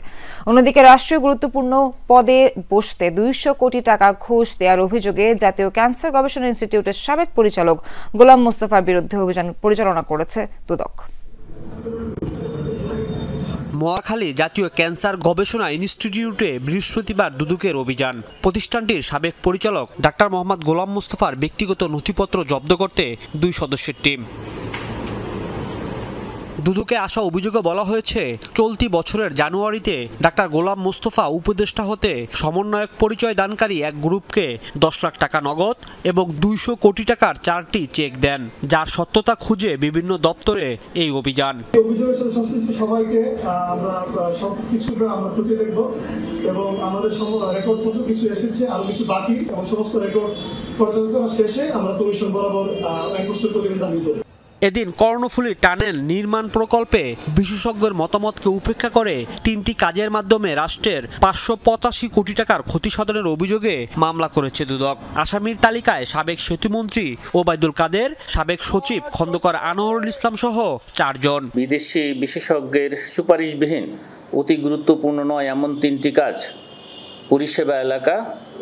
[SPEAKER 1] অন্যদিকে রাষ্ট্রীয় গুরুত্বপূর্ণ পদে বসতে 200 কোটি টাকা ঘুষ দেওয়ার অভিযোগে জাতীয় ক্যান্সার গবেষণা ইনস্টিটিউটের সাবেক পরিচালক গোলাম মোস্তফার বিরুদ্ধে অভিযান পরিচালনা করেছে দুদক।
[SPEAKER 21] মহাখালী জাতীয় ক্যান্সার গবেষণা ইনস্টিটিউটে বৃহস্পতিবার দুদকের অভিযান। প্রতিষ্ঠানটির সাবেক পরিচালক ডাক্তার মোহাম্মদ গোলাম মোস্তফার ব্যক্তিগত নথিপত্র জব্দ করতে 2 সদস্যের টিম। দুদকে আসা অভিযোগে বলা হয়েছে, চলতি বছরের জানুয়ারিতে ডাক্তার গোলাম মোস্তফা উপদেষ্টা হতে সমন্বয়ক পরিচয় দানকারী এক গ্রুপকে 10 লাখ টাকা নগদ এবং 200 কোটি টাকার 4টি চেক দেন, যার সত্যতা খুঁজে বিভিন্ন দপ্তরে এই অভিযান।
[SPEAKER 22] অভিযোগের সাথে সংশ্লিষ্ট সবাইকে আমরা সবকিছু আমরা টুকে দেখব এবং আমাদের রেকর্ড কত কিছু এসেছে, আরো কিছু বাকি, এবং সমস্ত রেকর্ড পর্যালোচনা শেষে আমরা কমিশন বরাবর এনফোর্সমেন্ট প্রতিবেদন দাবি করব।
[SPEAKER 21] এদিন কর্ণফুলী টানেল নির্মাণ প্রকল্পে বিশেষজ্ঞের মতামতকে উপেক্ষা করে 3টি কাজের মাধ্যমে রাষ্ট্রের 585 কোটি টাকার ক্ষতি সাধনের অভিযোগে মামলা করেছে দুদক। আসামির তালিকায় সাবেক সেতুমন্ত্রী ওবায়দুল কাদের, সাবেক সচিব খন্দকার আনোয়ারুল ইসলাম সহ 4 জন।
[SPEAKER 23] বিদেশি বিশেষজ্ঞের সুপারিশবিহীন অতি গুরুত্বপূর্ণ নয় এমন 3টি কাজ, পরিষেবা এলাকা,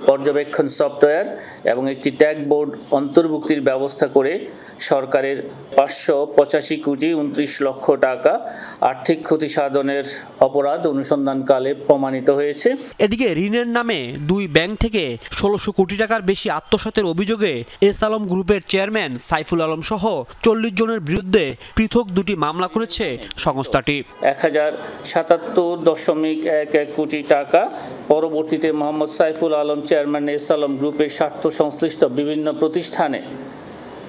[SPEAKER 23] পর্যবেক্ষণ সফটওয়্যার এবং একটি ট্যাগ বোর্ড অন্তর্ভুক্তির ব্যবস্থা করে সরকারের 585 কোটি 29 লক্ষ টাকা আর্থিক ক্ষতি সাধনের অপরাধ অনুসন্ধানকালে প্রমাণিত হয়েছে।
[SPEAKER 21] এদিকে ঋণের নামে 2 ব্যাংক থেকে 1600 কোটি টাকার বেশি আত্মসাতের অভিযোগে এস আলম গ্রুপের চেয়ারম্যান সাইফুল আলম সহ 40 জনের বিরুদ্ধে পৃথক 2টি মামলা করেছে সংস্থাটি।
[SPEAKER 23] 1077.11 কোটি টাকা পরবর্তীতে মোহাম্মদ সাইফুল আলম চেয়ারম্যান এস আলম গ্রুপের স্বার্থ সংশ্লিষ্ট বিভিন্ন প্রতিষ্ঠানে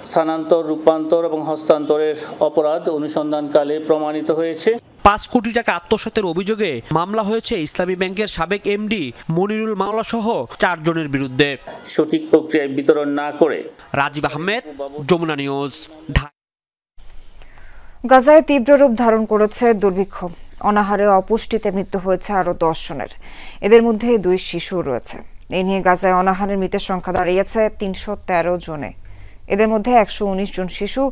[SPEAKER 23] স্থানান্তর, রূপান্তর এবং হস্তান্তরের অপরাধ অনুসন্ধানকালে প্রমাণিত হয়েছে।
[SPEAKER 21] 5 কোটি টাকা আত্মসাতের অভিযোগে মামলা হয়েছে ইসলামী ব্যাংকের সাবেক এমডি মনিরুল মাওলা সহ 4 জনের বিরুদ্ধে।
[SPEAKER 23] সঠিক প্রক্রিয়ায় বিতরণ না করে।
[SPEAKER 21] রাজীব আহমেদ, যমুনা নিউজ।
[SPEAKER 1] গাজায় তীব্র রূপ ধারণ করেছে দুর্ভিক্ষ। অনাহারে অপুষ্টিতে মৃত্যু হয়েছে আরও 10 জনের, এদের মধ্যে 2 শিশু রয়েছে। এ নিয়ে গাজায় অনাহারের মৃতের সংখ্যা দাঁড়িয়েছে 313 জনে। এদের মধ্যে 119 জন শিশু।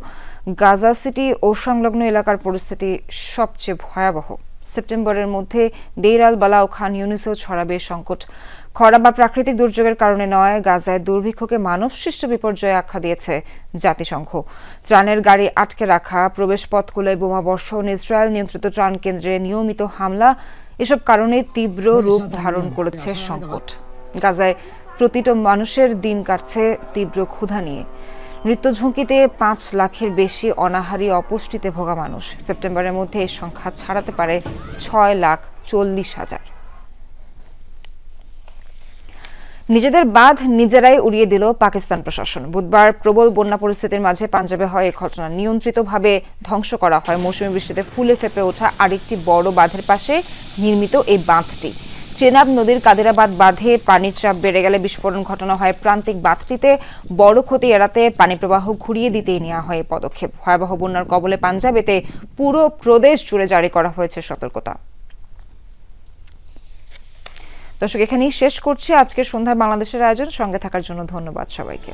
[SPEAKER 1] গাজা সিটি ও সংলগ্ন এলাকার পরিস্থিতি সবচেয়ে ভয়াবহ। সেপ্টেম্বরের মধ্যে দেইর আল বালা ও খান ইউনিসেও ছড়াবে সংকট। খরা বা প্রাকৃতিক দুর্যোগের কারণে নয়, গাজায় দুর্ভিক্ষকে মানবসৃষ্ট বিপর্যয়ে আখ্যা দিয়েছে জাতিসংঘ। ত্রাণের গাড়ি আটকে রাখা, প্রবেশপথগুলোয় বোমা বর্ষণ, ইসরায়েল নিয়ন্ত্রিত ত্রাণ কেন্দ্রে নিয়মিত হামলা, এসব কারণে তীব্র রূপ ধারণ করেছে সংকট। গাজায় প্রতিটা মানুষের দিন কাটছে তীব্র ক্ষুধা নিয়ে। মৃত্যু ঝুঁকিতে 5 লাখের বেশি অনাহারী অপুষ্টিতে ভোগা মানুষ। সেপ্টেম্বরের মধ্যে এই সংখ্যা ছাড়াতে পারে 6,40,000। নিজেদের বাঁধ নিজেরাই উড়িয়ে দিল পাকিস্তান প্রশাসন। বুধবার প্রবল বন্যা পরিস্থিতির মাঝে পাঞ্জাবে হয় এই ঘটনা। নিয়ন্ত্রিতভাবে ধ্বংস করা হয় মৌসুমী বৃষ্টিতে ফুলে ফেপে ওঠা আরেকটি বড় বাঁধের পাশে নির্মিত এই বাঁধটি। চেনাব নদীর কাদিরাবাদ বাঁধে পানির চাপ বেড়ে গেলে বিস্ফোরণ ঘটানো হয় প্রান্তিক বাঁধটিতে। বড় ক্ষতি এড়াতে পানি প্রবাহ ঘুরিয়ে দিতেই নেওয়া হয় এই পদক্ষেপ। ভয়াবহ বন্যার কবলে পাঞ্জাবেতে পুরো প্রদেশ জুড়ে জারি করা হয়েছে সতর্কতা। দর্শক, এখানেই শেষ করছি আজকের সন্ধ্যায় বাংলাদেশের আয়োজন। সঙ্গে থাকার জন্য ধন্যবাদ সবাইকে।